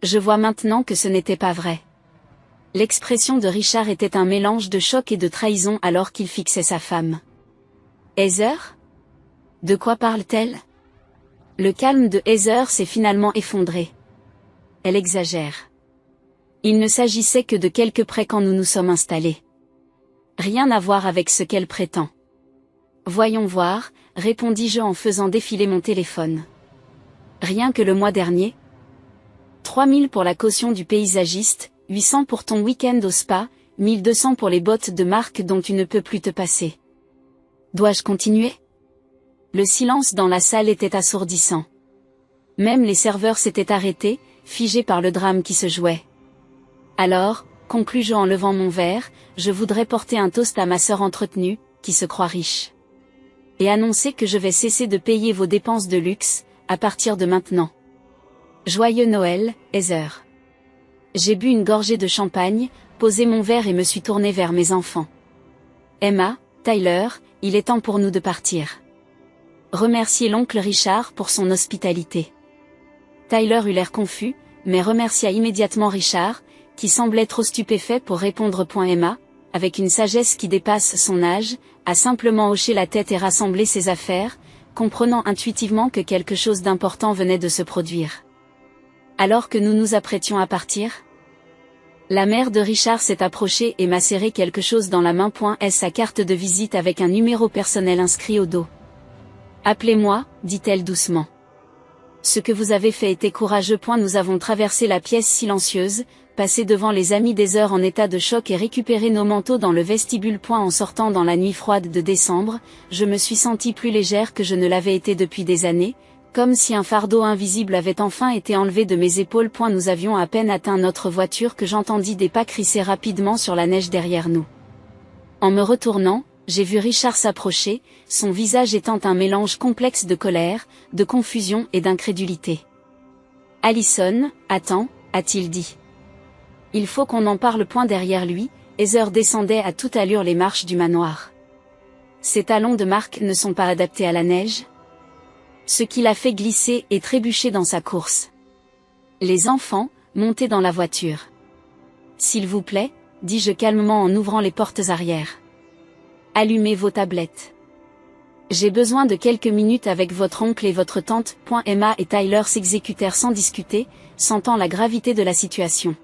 Je vois maintenant que ce n'était pas vrai. L'expression de Richard était un mélange de choc et de trahison alors qu'il fixait sa femme. Heather ? De quoi parle-t-elle ? Le calme de Heather s'est finalement effondré. Elle exagère. Il ne s'agissait que de quelques prêts quand nous nous sommes installés. Rien à voir avec ce qu'elle prétend. Voyons voir, répondis-je en faisant défiler mon téléphone. Rien que le mois dernier. 3000 pour la caution du paysagiste, 800 pour ton week-end au spa, 1200 pour les bottes de marque dont tu ne peux plus te passer. Dois-je continuer ? Le silence dans la salle était assourdissant. Même les serveurs s'étaient arrêtés, figés par le drame qui se jouait. Alors, conclus-je en levant mon verre, je voudrais porter un toast à ma sœur entretenue, qui se croit riche. Et annoncer que je vais cesser de payer vos dépenses de luxe, à partir de maintenant. Joyeux Noël, Heather. J'ai bu une gorgée de champagne, posé mon verre et me suis tournée vers mes enfants. Emma, Tyler, il est temps pour nous de partir. Remerciez l'oncle Richard pour son hospitalité. Tyler eut l'air confus, mais remercia immédiatement Richard, qui semblait trop stupéfait pour répondre. Emma, avec une sagesse qui dépasse son âge, a simplement hoché la tête et rassemblé ses affaires, comprenant intuitivement que quelque chose d'important venait de se produire. Alors que nous nous apprêtions à partir, la mère de Richard s'est approchée et m'a serré quelque chose dans la main. Est-ce sa carte de visite avec un numéro personnel inscrit au dos. Appelez-moi, dit-elle doucement. Ce que vous avez fait était courageux. Nous avons traversé la pièce silencieuse, passé devant les amis d'Heather en état de choc et récupéré nos manteaux dans le vestibule. En sortant dans la nuit froide de décembre, je me suis sentie plus légère que je ne l'avais été depuis des années, comme si un fardeau invisible avait enfin été enlevé de mes épaules. Nous avions à peine atteint notre voiture que j'entendis des pas crisser rapidement sur la neige derrière nous. En me retournant, j'ai vu Richard s'approcher, son visage étant un mélange complexe de colère, de confusion et d'incrédulité. « Allison, attends, a-t-il dit. Il faut qu'on en parle. Derrière lui, Heather descendait à toute allure les marches du manoir. Ses talons de marque ne sont pas adaptés à la neige. Ce qui l'a fait glisser et trébucher dans sa course. Les enfants, montez dans la voiture. S'il vous plaît, dis-je calmement en ouvrant les portes arrière. Allumez vos tablettes. J'ai besoin de quelques minutes avec votre oncle et votre tante. Emma et Tyler s'exécutèrent sans discuter, sentant la gravité de la situation.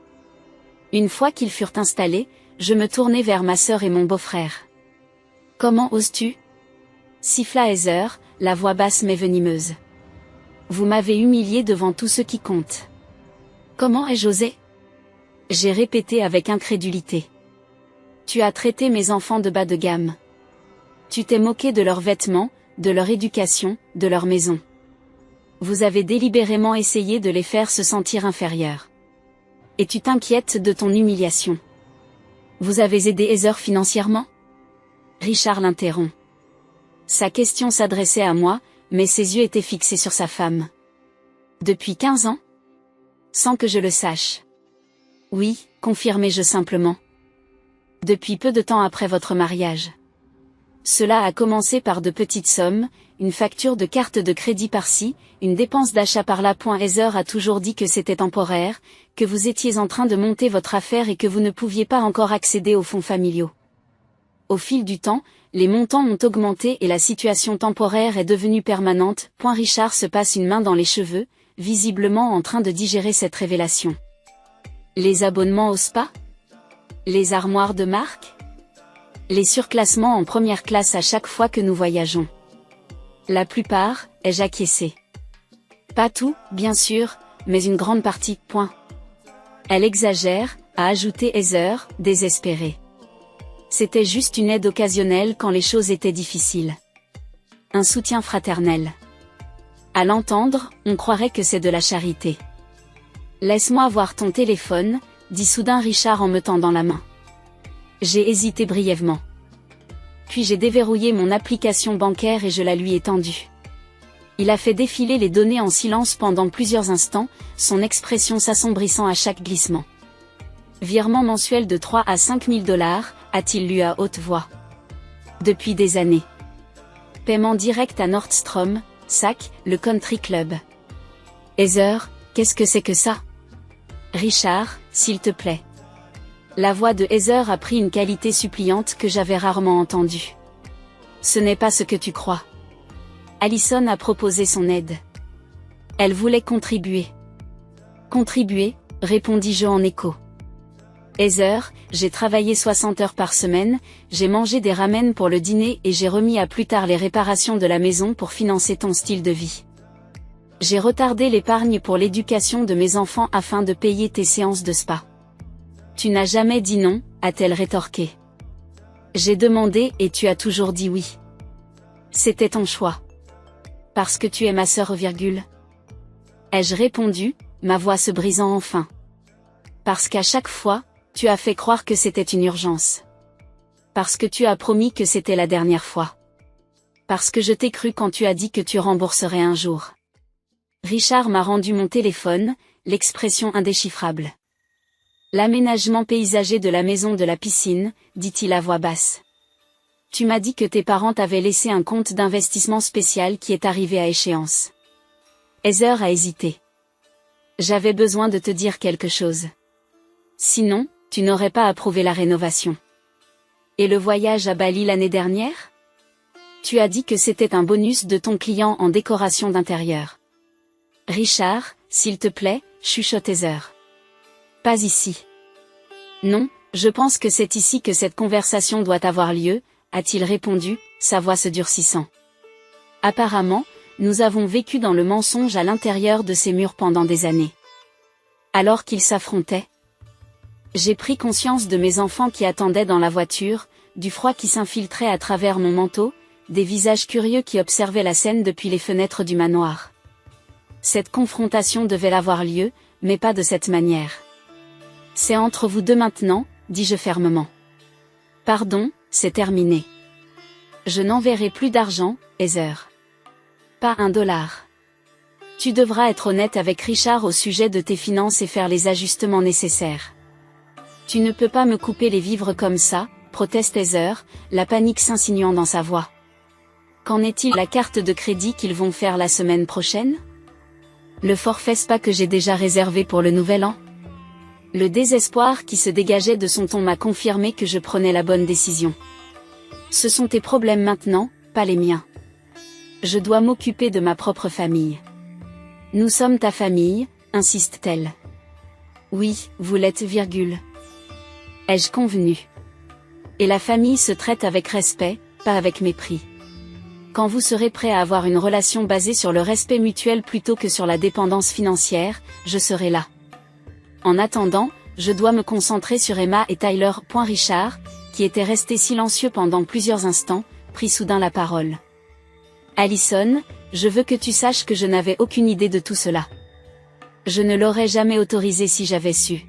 Une fois qu'ils furent installés, je me tournai vers ma sœur et mon beau-frère. « Comment oses-tu » siffla Heather, la voix basse mais venimeuse. « Vous m'avez humilié devant tous ceux qui comptent. »« Comment ai-je osé » j'ai répété avec incrédulité. « Tu as traité mes enfants de bas de gamme. Tu t'es moqué de leurs vêtements, de leur éducation, de leur maison. Vous avez délibérément essayé de les faire se sentir inférieurs. Et tu t'inquiètes de ton humiliation. Vous avez aidé Heather financièrement » Richard l'interrompt. Sa question s'adressait à moi, mais ses yeux étaient fixés sur sa femme. « Depuis 15 ans » Sans que je le sache. « Oui, confirmai-je simplement. Depuis peu de temps après votre mariage. » Cela a commencé par de petites sommes, une facture de carte de crédit par-ci, une dépense d'achat par-là. Heather a toujours dit que c'était temporaire, que vous étiez en train de monter votre affaire et que vous ne pouviez pas encore accéder aux fonds familiaux. Au fil du temps, les montants ont augmenté et la situation temporaire est devenue permanente. Richard se passe une main dans les cheveux, visiblement en train de digérer cette révélation. Les abonnements au spa ? Les armoires de marque ? Les surclassements en première classe à chaque fois que nous voyageons. La plupart, ai-je acquiescé. Pas tout, bien sûr, mais une grande partie. Elle exagère, a ajouté Heather, désespérée. C'était juste une aide occasionnelle quand les choses étaient difficiles. Un soutien fraternel. À l'entendre, on croirait que c'est de la charité. Laisse-moi voir ton téléphone, dit soudain Richard en me tendant la main. J'ai hésité brièvement. Puis j'ai déverrouillé mon application bancaire et je la lui ai tendue. Il a fait défiler les données en silence pendant plusieurs instants, son expression s'assombrissant à chaque glissement. Virement mensuel de 3 à 5 000 $, a-t-il lu à haute voix. Depuis des années. Paiement direct à Nordstrom, SAC, le country club. Heather, qu'est-ce que c'est que ça? Richard, s'il te plaît. La voix de Heather a pris une qualité suppliante que j'avais rarement entendue. Ce n'est pas ce que tu crois. Allison a proposé son aide. Elle voulait contribuer. Contribuer, répondis-je en écho. Heather, j'ai travaillé 60 heures par semaine, j'ai mangé des ramen pour le dîner et j'ai remis à plus tard les réparations de la maison pour financer ton style de vie. J'ai retardé l'épargne pour l'éducation de mes enfants afin de payer tes séances de spa. Tu n'as jamais dit non, a-t-elle rétorqué. J'ai demandé et tu as toujours dit oui. C'était ton choix. Parce que tu es ma sœur, virgule. Ai-je répondu, ma voix se brisant enfin. Parce qu'à chaque fois, tu as fait croire que c'était une urgence. Parce que tu as promis que c'était la dernière fois. Parce que je t'ai cru quand tu as dit que tu rembourserais un jour. Richard m'a rendu mon téléphone, l'expression indéchiffrable. L'aménagement paysager de la maison de la piscine, dit-il à voix basse. Tu m'as dit que tes parents t'avaient laissé un compte d'investissement spécial qui est arrivé à échéance. Heather a hésité. J'avais besoin de te dire quelque chose. Sinon, tu n'aurais pas approuvé la rénovation. Et le voyage à Bali l'année dernière? Tu as dit que c'était un bonus de ton client en décoration d'intérieur. Richard, s'il te plaît, chuchote Heather. Pas ici. Non, je pense que c'est ici que cette conversation doit avoir lieu, a-t-il répondu, sa voix se durcissant. Apparemment, nous avons vécu dans le mensonge à l'intérieur de ces murs pendant des années. Alors qu'ils s'affrontaient, j'ai pris conscience de mes enfants qui attendaient dans la voiture, du froid qui s'infiltrait à travers mon manteau, des visages curieux qui observaient la scène depuis les fenêtres du manoir. Cette confrontation devait avoir lieu, mais pas de cette manière. C'est entre vous deux maintenant, dis-je fermement. Pardon, c'est terminé. Je n'enverrai plus d'argent, Heather. Pas $1. Tu devras être honnête avec Richard au sujet de tes finances et faire les ajustements nécessaires. Tu ne peux pas me couper les vivres comme ça, proteste Heather, la panique s'insinuant dans sa voix. Qu'en est-il de la carte de crédit qu'ils vont faire la semaine prochaine? Le forfait spa que j'ai déjà réservé pour le nouvel an? Le désespoir qui se dégageait de son ton m'a confirmé que je prenais la bonne décision. Ce sont tes problèmes maintenant, pas les miens. Je dois m'occuper de ma propre famille. Nous sommes ta famille, insiste-t-elle. Oui, vous l'êtes, virgule. Ai-je convenu? Et la famille se traite avec respect, pas avec mépris. Quand vous serez prêt à avoir une relation basée sur le respect mutuel plutôt que sur la dépendance financière, je serai là. En attendant, je dois me concentrer sur Emma et Tyler. Richard, qui était resté silencieux pendant plusieurs instants, prit soudain la parole. Allison, je veux que tu saches que je n'avais aucune idée de tout cela. Je ne l'aurais jamais autorisé si j'avais su.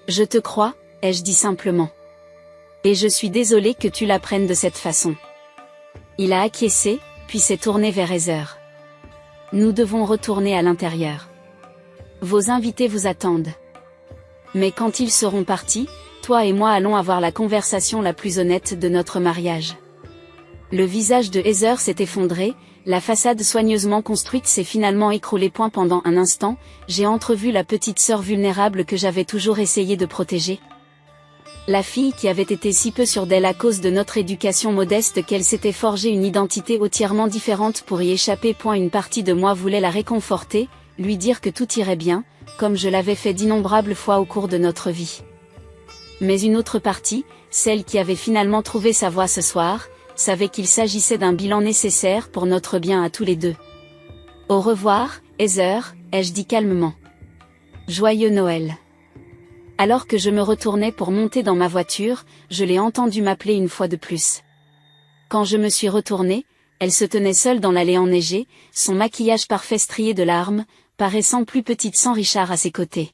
Je te crois, ai-je dit simplement. Et je suis désolée que tu l'apprennes de cette façon. Il a acquiescé, puis s'est tourné vers Heather. Nous devons retourner à l'intérieur. Vos invités vous attendent. Mais quand ils seront partis, toi et moi allons avoir la conversation la plus honnête de notre mariage. Le visage de Heather s'est effondré, la façade soigneusement construite s'est finalement écroulée. Pendant un instant, j'ai entrevu la petite sœur vulnérable que j'avais toujours essayé de protéger. La fille qui avait été si peu sûre d'elle à cause de notre éducation modeste qu'elle s'était forgé une identité entièrement différente pour y échapper. Une partie de moi voulait la réconforter, lui dire que tout irait bien, comme je l'avais fait d'innombrables fois au cours de notre vie. Mais une autre partie, celle qui avait finalement trouvé sa voie ce soir, savait qu'il s'agissait d'un bilan nécessaire pour notre bien à tous les deux. Au revoir, Heather, ai-je dit calmement. Joyeux Noël. Alors que je me retournais pour monter dans ma voiture, je l'ai entendu m'appeler une fois de plus. Quand je me suis retournée, elle se tenait seule dans l'allée enneigée, son maquillage parfait strié de larmes, paraissant plus petite sans Richard à ses côtés.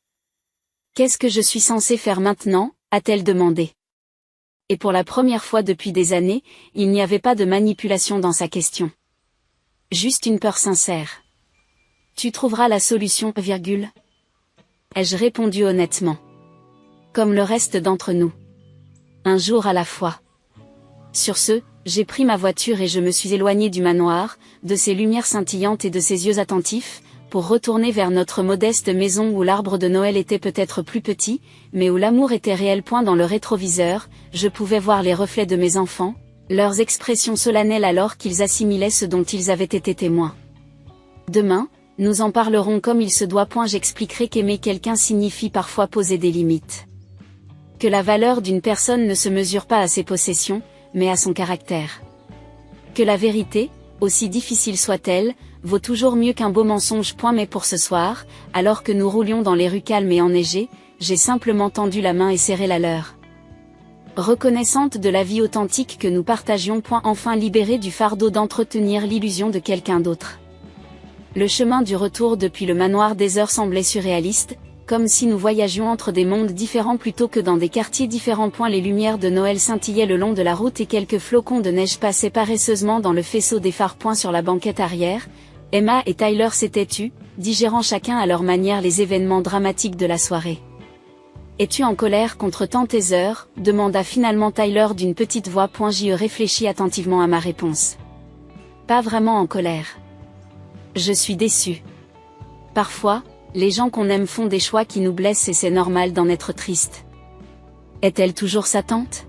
« Qu'est-ce que je suis censée faire maintenant ?» a-t-elle demandé. Et pour la première fois depuis des années, il n'y avait pas de manipulation dans sa question. Juste une peur sincère. « Tu trouveras la solution, virgule. » Ai-je répondu honnêtement. Comme le reste d'entre nous. Un jour à la fois. Sur ce, j'ai pris ma voiture et je me suis éloignée du manoir, de ses lumières scintillantes et de ses yeux attentifs, pour retourner vers notre modeste maison où l'arbre de Noël était peut-être plus petit, mais où l'amour était réel. Dans le rétroviseur, je pouvais voir les reflets de mes enfants, leurs expressions solennelles alors qu'ils assimilaient ce dont ils avaient été témoins. Demain, nous en parlerons comme il se doit. J'expliquerai qu'aimer quelqu'un signifie parfois poser des limites. Que la valeur d'une personne ne se mesure pas à ses possessions, mais à son caractère. Que la vérité, aussi difficile soit-elle, vaut toujours mieux qu'un beau mensonge. Mais pour ce soir, alors que nous roulions dans les rues calmes et enneigées, j'ai simplement tendu la main et serré la leur. Reconnaissante de la vie authentique que nous partagions. Enfin libérée du fardeau d'entretenir l'illusion de quelqu'un d'autre. Le chemin du retour depuis le manoir des heures semblait surréaliste, comme si nous voyagions entre des mondes différents plutôt que dans des quartiers différents. Les lumières de Noël scintillaient le long de la route et quelques flocons de neige passaient paresseusement dans le faisceau des phares. Sur la banquette arrière, Emma et Tyler s'étaient tus, digérant chacun à leur manière les événements dramatiques de la soirée. « Es-tu en colère contre tant Heather ?» demanda finalement Tyler d'une petite voix. J'y réfléchis attentivement à ma réponse. Pas vraiment en colère. Je suis déçue. Parfois, les gens qu'on aime font des choix qui nous blessent et c'est normal d'en être triste. Est-elle toujours sa tante ?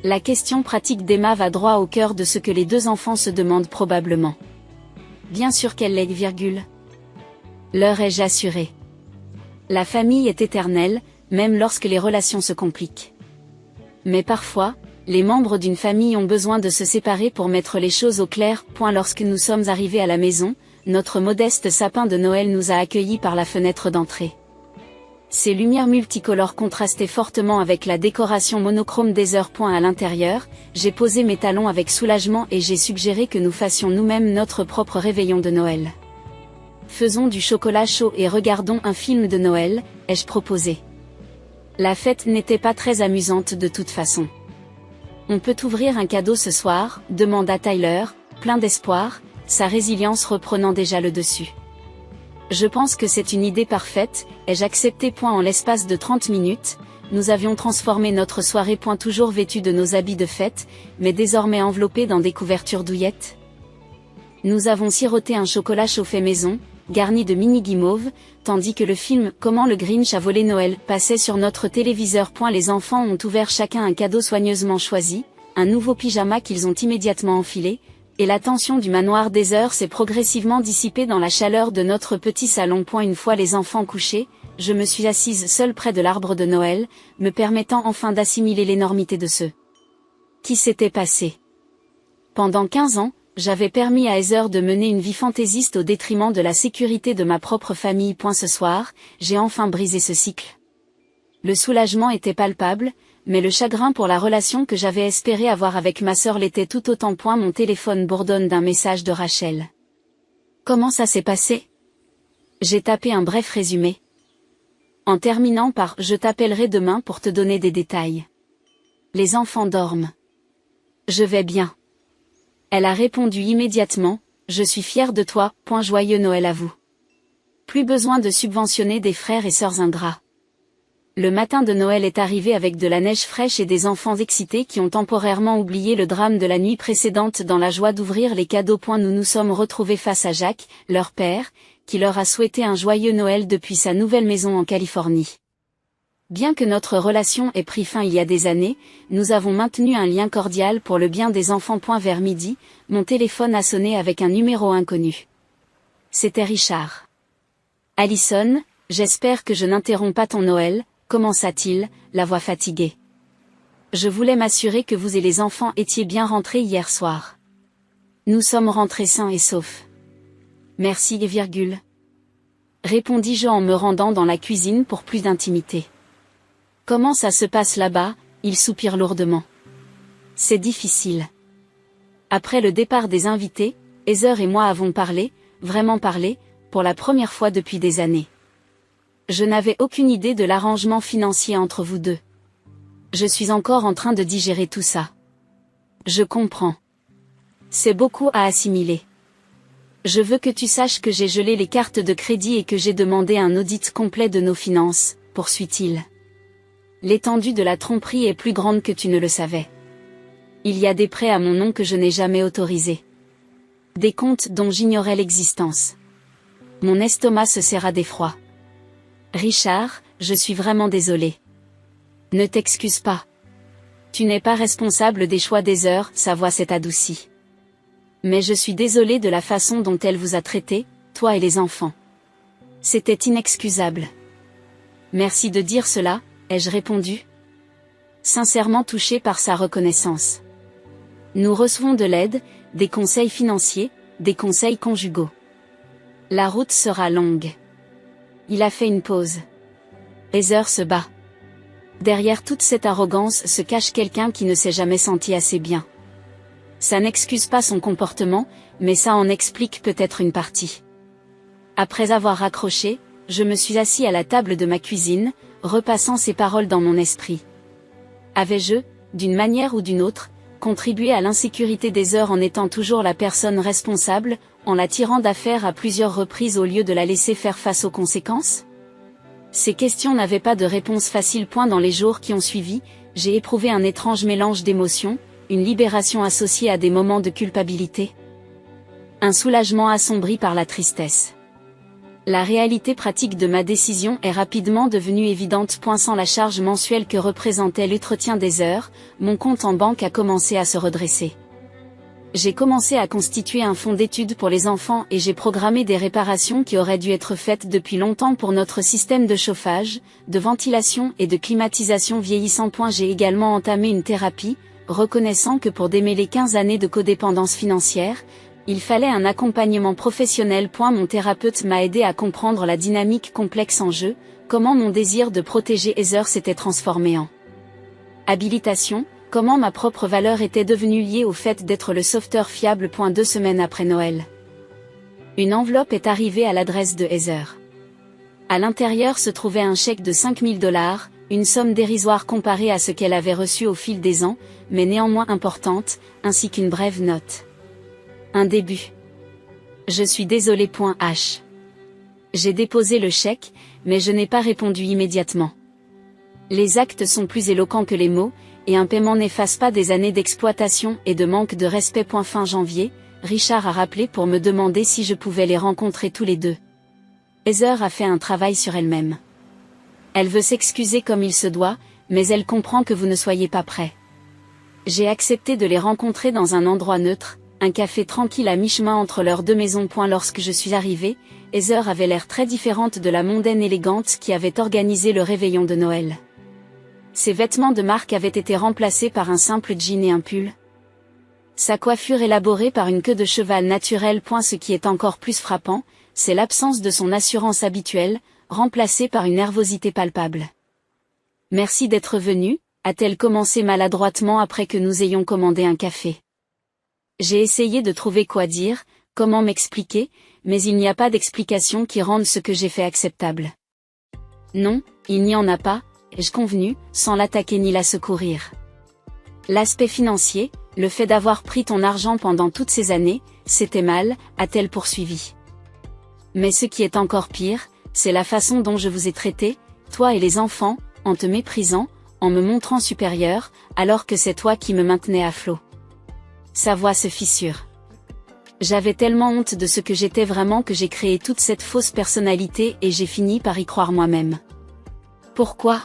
La question pratique d'Emma va droit au cœur de ce que les deux enfants se demandent probablement. Bien sûr qu'elle l'est, virgule. Leur ai-je assuré. La famille est éternelle, même lorsque les relations se compliquent. Mais parfois, les membres d'une famille ont besoin de se séparer pour mettre les choses au clair. Lorsque nous sommes arrivés à la maison, notre modeste sapin de Noël nous a accueillis par la fenêtre d'entrée. Ces lumières multicolores contrastaient fortement avec la décoration monochrome des heures. À l'intérieur, j'ai posé mes talons avec soulagement et j'ai suggéré que nous fassions nous-mêmes notre propre réveillon de Noël. Faisons du chocolat chaud et regardons un film de Noël, ai-je proposé. La fête n'était pas très amusante de toute façon. On peut ouvrir un cadeau ce soir, demanda Tyler, plein d'espoir, sa résilience reprenant déjà le dessus. Je pense que c'est une idée parfaite, ai-je accepté. En l'espace de 30 minutes, nous avions transformé notre soirée. Toujours vêtus de nos habits de fête, mais désormais enveloppés dans des couvertures douillettes. Nous avons siroté un chocolat chauffé maison, garni de mini guimauves, tandis que le film « Comment le Grinch a volé Noël » passait sur notre téléviseur. Les enfants ont ouvert chacun un cadeau soigneusement choisi, un nouveau pyjama qu'ils ont immédiatement enfilé, et la tension du manoir des heures s'est progressivement dissipée dans la chaleur de notre petit salon. Une fois les enfants couchés, je me suis assise seule près de l'arbre de Noël, me permettant enfin d'assimiler l'énormité de ce qui s'était passé. Pendant 15 ans, j'avais permis à Heather de mener une vie fantaisiste au détriment de la sécurité de ma propre famille. Ce soir, j'ai enfin brisé ce cycle. Le soulagement était palpable, mais le chagrin pour la relation que j'avais espéré avoir avec ma sœur l'était tout autant. Mon téléphone bourdonne d'un message de Rachel. Comment ça s'est passé ? J'ai tapé un bref résumé. En terminant par « Je t'appellerai demain pour te donner des détails ». Les enfants dorment. Je vais bien. Elle a répondu immédiatement, « Je suis fière de toi, joyeux Noël à vous. » Plus besoin de subventionner des frères et sœurs ingrats. Le matin de Noël est arrivé avec de la neige fraîche et des enfants excités qui ont temporairement oublié le drame de la nuit précédente dans la joie d'ouvrir les cadeaux. Nous nous sommes retrouvés face à Jacques, leur père, qui leur a souhaité un joyeux Noël depuis sa nouvelle maison en Californie. Bien que notre relation ait pris fin il y a des années, nous avons maintenu un lien cordial pour le bien des enfants. Vers midi, mon téléphone a sonné avec un numéro inconnu. C'était Richard. Allison, j'espère que je n'interromps pas ton Noël, commença-t-il, la voix fatiguée. Je voulais m'assurer que vous et les enfants étiez bien rentrés hier soir. Nous sommes rentrés sains et saufs. Merci, répondis-je en me rendant dans la cuisine pour plus d'intimité. Comment ça se passe là-bas? Il soupire lourdement. C'est difficile. Après le départ des invités, Heather et moi avons parlé, vraiment parlé, pour la première fois depuis des années. Je n'avais aucune idée de l'arrangement financier entre vous deux. Je suis encore en train de digérer tout ça. Je comprends. C'est beaucoup à assimiler. Je veux que tu saches que j'ai gelé les cartes de crédit et que j'ai demandé un audit complet de nos finances, poursuit-il. L'étendue de la tromperie est plus grande que tu ne le savais. Il y a des prêts à mon nom que je n'ai jamais autorisés. Des comptes dont j'ignorais l'existence. Mon estomac se serra d'effroi. Richard, je suis vraiment désolé. Ne t'excuse pas. Tu n'es pas responsable des choix d'Heather, sa voix s'est adoucie. Mais je suis désolé de la façon dont elle vous a traité, toi et les enfants. C'était inexcusable. Merci de dire cela, ai-je répondu. Sincèrement touché par sa reconnaissance. Nous recevons de l'aide, des conseils financiers, des conseils conjugaux. La route sera longue. Il a fait une pause. Heather se bat. Derrière toute cette arrogance se cache quelqu'un qui ne s'est jamais senti assez bien. Ça n'excuse pas son comportement, mais ça en explique peut-être une partie. Après avoir raccroché, je me suis assis à la table de ma cuisine, repassant ces paroles dans mon esprit. Avais-je, d'une manière ou d'une autre, contribué à l'insécurité d'Heather en étant toujours la personne responsable, en la tirant d'affaire à plusieurs reprises au lieu de la laisser faire face aux conséquences? Ces questions n'avaient pas de réponse facile. Dans les jours qui ont suivi, j'ai éprouvé un étrange mélange d'émotions, une libération associée à des moments de culpabilité. Un soulagement assombri par la tristesse. La réalité pratique de ma décision est rapidement devenue évidente. Sans la charge mensuelle que représentait l'entretien d'Heather, mon compte en banque a commencé à se redresser. J'ai commencé à constituer un fonds d'études pour les enfants et j'ai programmé des réparations qui auraient dû être faites depuis longtemps pour notre système de chauffage, de ventilation et de climatisation vieillissant. J'ai également entamé une thérapie, reconnaissant que pour démêler 15 années de codépendance financière, il fallait un accompagnement professionnel. Mon thérapeute m'a aidé à comprendre la dynamique complexe en jeu, comment mon désir de protéger Heather s'était transformé en habilitation, comment ma propre valeur était devenue liée au fait d'être le sauveteur fiable. 2 semaines après Noël. Une enveloppe est arrivée à l'adresse de Heather. À l'intérieur se trouvait un chèque de $5000, une somme dérisoire comparée à ce qu'elle avait reçu au fil des ans, mais néanmoins importante, ainsi qu'une brève note. Un début. Je suis désolé. H. J'ai déposé le chèque, mais je n'ai pas répondu immédiatement. Les actes sont plus éloquents que les mots, et un paiement n'efface pas des années d'exploitation et de manque de respect. Fin janvier, Richard a rappelé pour me demander si je pouvais les rencontrer tous les deux. Heather a fait un travail sur elle-même. Elle veut s'excuser comme il se doit, mais elle comprend que vous ne soyez pas prêt. J'ai accepté de les rencontrer dans un endroit neutre, un café tranquille à mi-chemin entre leurs deux maisons. Lorsque je suis arrivée, Heather avait l'air très différente de la mondaine élégante qui avait organisé le réveillon de Noël. Ses vêtements de marque avaient été remplacés par un simple jean et un pull. Sa coiffure élaborée par une queue de cheval naturelle. Ce qui est encore plus frappant, c'est l'absence de son assurance habituelle, remplacée par une nervosité palpable. Merci d'être venu, a-t-elle commencé maladroitement après que nous ayons commandé un café. J'ai essayé de trouver quoi dire, comment m'expliquer, mais il n'y a pas d'explication qui rende ce que j'ai fait acceptable. Non, il n'y en a pas, ai-je convenu, sans l'attaquer ni la secourir. L'aspect financier, le fait d'avoir pris ton argent pendant toutes ces années, c'était mal, a-t-elle poursuivi. Mais ce qui est encore pire, c'est la façon dont je vous ai traité, toi et les enfants, en te méprisant, en me montrant supérieur, alors que c'est toi qui me maintenais à flot. Sa voix se fissure. J'avais tellement honte de ce que j'étais vraiment que j'ai créé toute cette fausse personnalité et j'ai fini par y croire moi-même. Pourquoi ?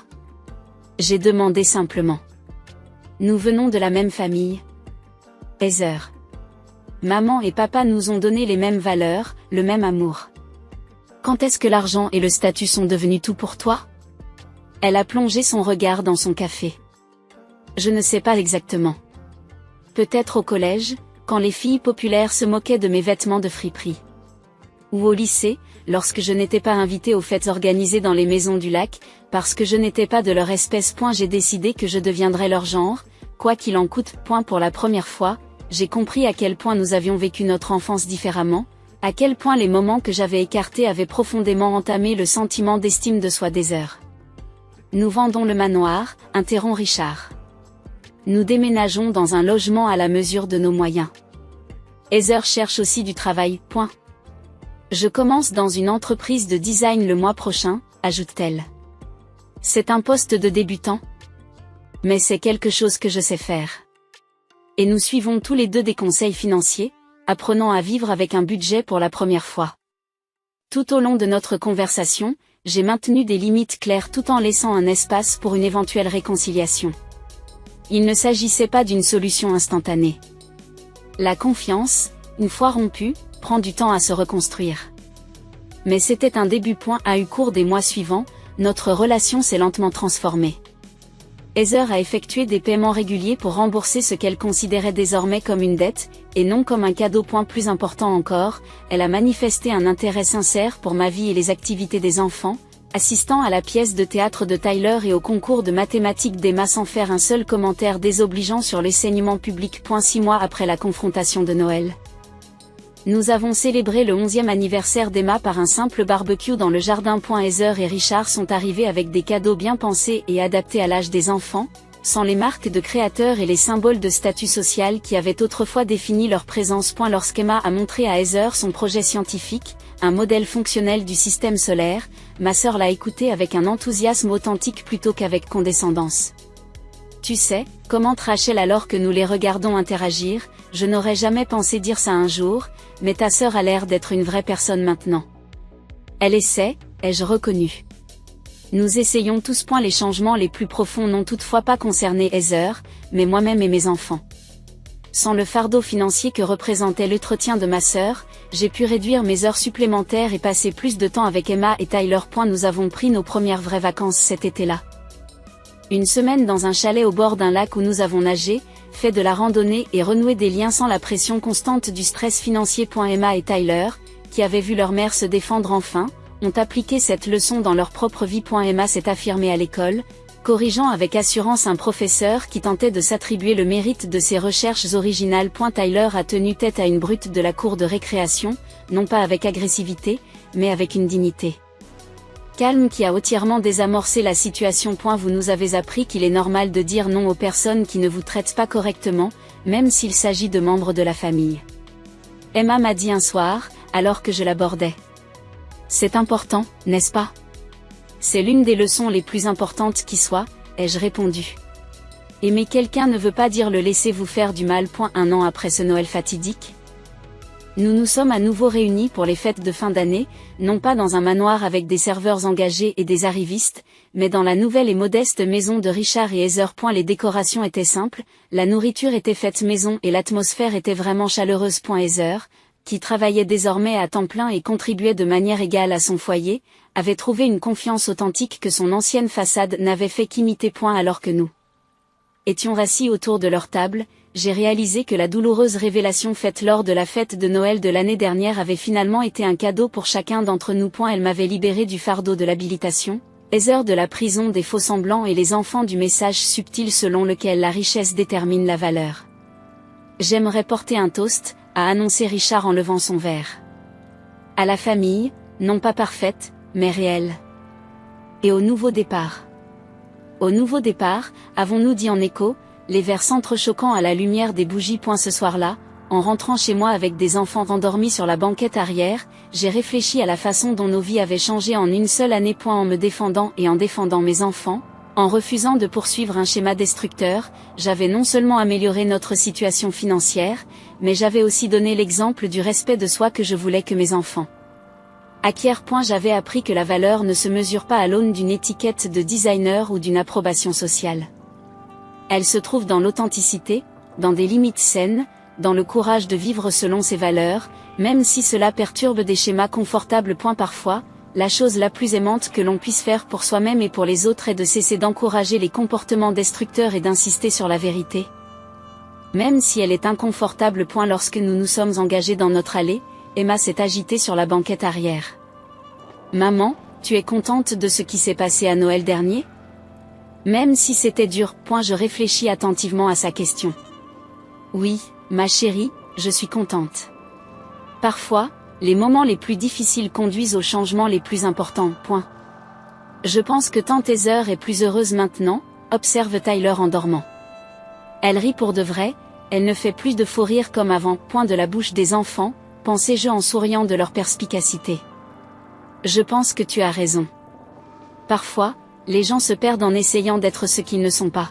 J'ai demandé simplement. Nous venons de la même famille. Heather. Maman et papa nous ont donné les mêmes valeurs, le même amour. Quand est-ce que l'argent et le statut sont devenus tout pour toi ? Elle a plongé son regard dans son café. Je ne sais pas exactement. Peut-être au collège, quand les filles populaires se moquaient de mes vêtements de friperie. Ou au lycée, lorsque je n'étais pas invitée aux fêtes organisées dans les maisons du lac, parce que je n'étais pas de leur espèce. J'ai décidé que je deviendrais leur genre, quoi qu'il en coûte. Pour la première fois, j'ai compris à quel point nous avions vécu notre enfance différemment, à quel point les moments que j'avais écartés avaient profondément entamé le sentiment d'estime de soi d'Heather. Nous vendons le manoir, interrompt Richard. Nous déménageons dans un logement à la mesure de nos moyens. Heather cherche aussi du travail. Je commence dans une entreprise de design le mois prochain, ajoute-t-elle. C'est un poste de débutant. Mais c'est quelque chose que je sais faire. Et nous suivons tous les deux des conseils financiers, apprenant à vivre avec un budget pour la première fois. Tout au long de notre conversation, j'ai maintenu des limites claires tout en laissant un espace pour une éventuelle réconciliation. Il ne s'agissait pas d'une solution instantanée. La confiance, une fois rompue, prend du temps à se reconstruire. Mais c'était un début. Au cours des mois suivants, notre relation s'est lentement transformée. Heather a effectué des paiements réguliers pour rembourser ce qu'elle considérait désormais comme une dette, et non comme un cadeau. Plus important encore, elle a manifesté un intérêt sincère pour ma vie et les activités des enfants, assistant à la pièce de théâtre de Tyler et au concours de mathématiques d'Emma sans faire un seul commentaire désobligeant sur l'enseignement public. 6 mois après la confrontation de Noël. Nous avons célébré le 11e anniversaire d'Emma par un simple barbecue dans le jardin. Heather et Richard sont arrivés avec des cadeaux bien pensés et adaptés à l'âge des enfants, sans les marques de créateurs et les symboles de statut social qui avaient autrefois défini leur présence. Lorsqu'Emma a montré à Heather son projet scientifique, un modèle fonctionnel du système solaire, ma sœur l'a écouté avec un enthousiasme authentique plutôt qu'avec condescendance. Tu sais, commente Rachel alors que nous les regardons interagir, je n'aurais jamais pensé dire ça un jour, mais ta sœur a l'air d'être une vraie personne maintenant. Elle essaie, ai-je reconnu. Nous essayons tous. Les changements les plus profonds n'ont toutefois pas concerné Heather, mais moi-même et mes enfants. Sans le fardeau financier que représentait l'entretien de ma sœur, j'ai pu réduire mes heures supplémentaires et passer plus de temps avec Emma et Tyler. Nous avons pris nos premières vraies vacances cet été-là. Une semaine dans un chalet au bord d'un lac où nous avons nagé, fait de la randonnée et renoué des liens sans la pression constante du stress financier. Emma et Tyler, qui avaient vu leur mère se défendre enfin, ont appliqué cette leçon dans leur propre vie. Emma s'est affirmée à l'école, corrigeant avec assurance un professeur qui tentait de s'attribuer le mérite de ses recherches originales. Tyler a tenu tête à une brute de la cour de récréation, non pas avec agressivité, mais avec une dignité calme qui a entièrement désamorcé la situation. Vous nous avez appris qu'il est normal de dire non aux personnes qui ne vous traitent pas correctement, même s'il s'agit de membres de la famille. Emma m'a dit un soir, alors que je l'abordais. C'est important, n'est-ce pas? C'est l'une des leçons les plus importantes qui soit, ai-je répondu. Aimer quelqu'un ne veut pas dire le laisser vous faire du mal. Un an après ce Noël fatidique. Nous nous sommes à nouveau réunis pour les fêtes de fin d'année, non pas dans un manoir avec des serveurs engagés et des arrivistes, mais dans la nouvelle et modeste maison de Richard et Heather. Les décorations étaient simples, la nourriture était faite maison et l'atmosphère était vraiment chaleureuse. Heather, qui travaillait désormais à temps plein et contribuait de manière égale à son foyer, avait trouvé une confiance authentique que son ancienne façade n'avait fait qu'imiter. Alors que nous étions assis autour de leur table, j'ai réalisé que la douloureuse révélation faite lors de la fête de Noël de l'année dernière avait finalement été un cadeau pour chacun d'entre nous. Elle m'avait libéré du fardeau de l'habilitation, Heather de la prison des faux-semblants et les enfants du message subtil selon lequel la richesse détermine la valeur. J'aimerais porter un toast, a annoncé Richard en levant son verre. À la famille, non pas parfaite, mais réelle. Et au nouveau départ. Au nouveau départ, avons-nous dit en écho, les verres s'entrechoquant à la lumière des bougies. Ce soir-là, en rentrant chez moi avec des enfants endormis sur la banquette arrière, j'ai réfléchi à la façon dont nos vies avaient changé en une seule année. En me défendant et en défendant mes enfants, en refusant de poursuivre un schéma destructeur, j'avais non seulement amélioré notre situation financière, mais j'avais aussi donné l'exemple du respect de soi que je voulais que mes enfants acquièrent. J'avais appris que la valeur ne se mesure pas à l'aune d'une étiquette de designer ou d'une approbation sociale. Elle se trouve dans l'authenticité, dans des limites saines, dans le courage de vivre selon ses valeurs, même si cela perturbe des schémas confortables. Parfois, la chose la plus aimante que l'on puisse faire pour soi-même et pour les autres est de cesser d'encourager les comportements destructeurs et d'insister sur la vérité. Même si elle est inconfortable. Lorsque nous nous sommes engagés dans notre allée, Emma s'est agitée sur la banquette arrière. Maman, tu es contente de ce qui s'est passé à Noël dernier? Même si c'était dur, je réfléchis attentivement à sa question. Oui, ma chérie, je suis contente. Parfois, les moments les plus difficiles conduisent aux changements les plus importants. Je pense que tante Heather est plus heureuse maintenant, observe Tyler en dormant. Elle rit pour de vrai, elle ne fait plus de faux rires comme avant. De la bouche des enfants, pensais-je en souriant de leur perspicacité. Je pense que tu as raison. Parfois, les gens se perdent en essayant d'être ce qu'ils ne sont pas.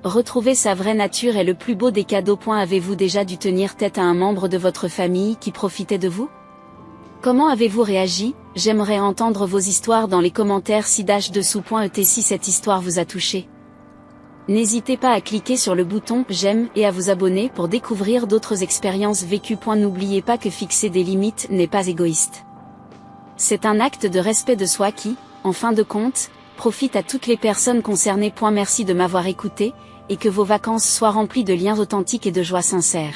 Retrouver sa vraie nature est le plus beau des cadeaux. Avez-vous déjà dû tenir tête à un membre de votre famille qui profitait de vous? Comment avez-vous réagi? J'aimerais entendre vos histoires dans les commentaires ci-dessous. Si cette histoire vous a touché. N'hésitez pas à cliquer sur le bouton j'aime et à vous abonner pour découvrir d'autres expériences vécues. N'oubliez pas que fixer des limites n'est pas égoïste. C'est un acte de respect de soi qui, en fin de compte, profite à toutes les personnes concernées. Merci de m'avoir écouté, et que vos vacances soient remplies de liens authentiques et de joie sincère.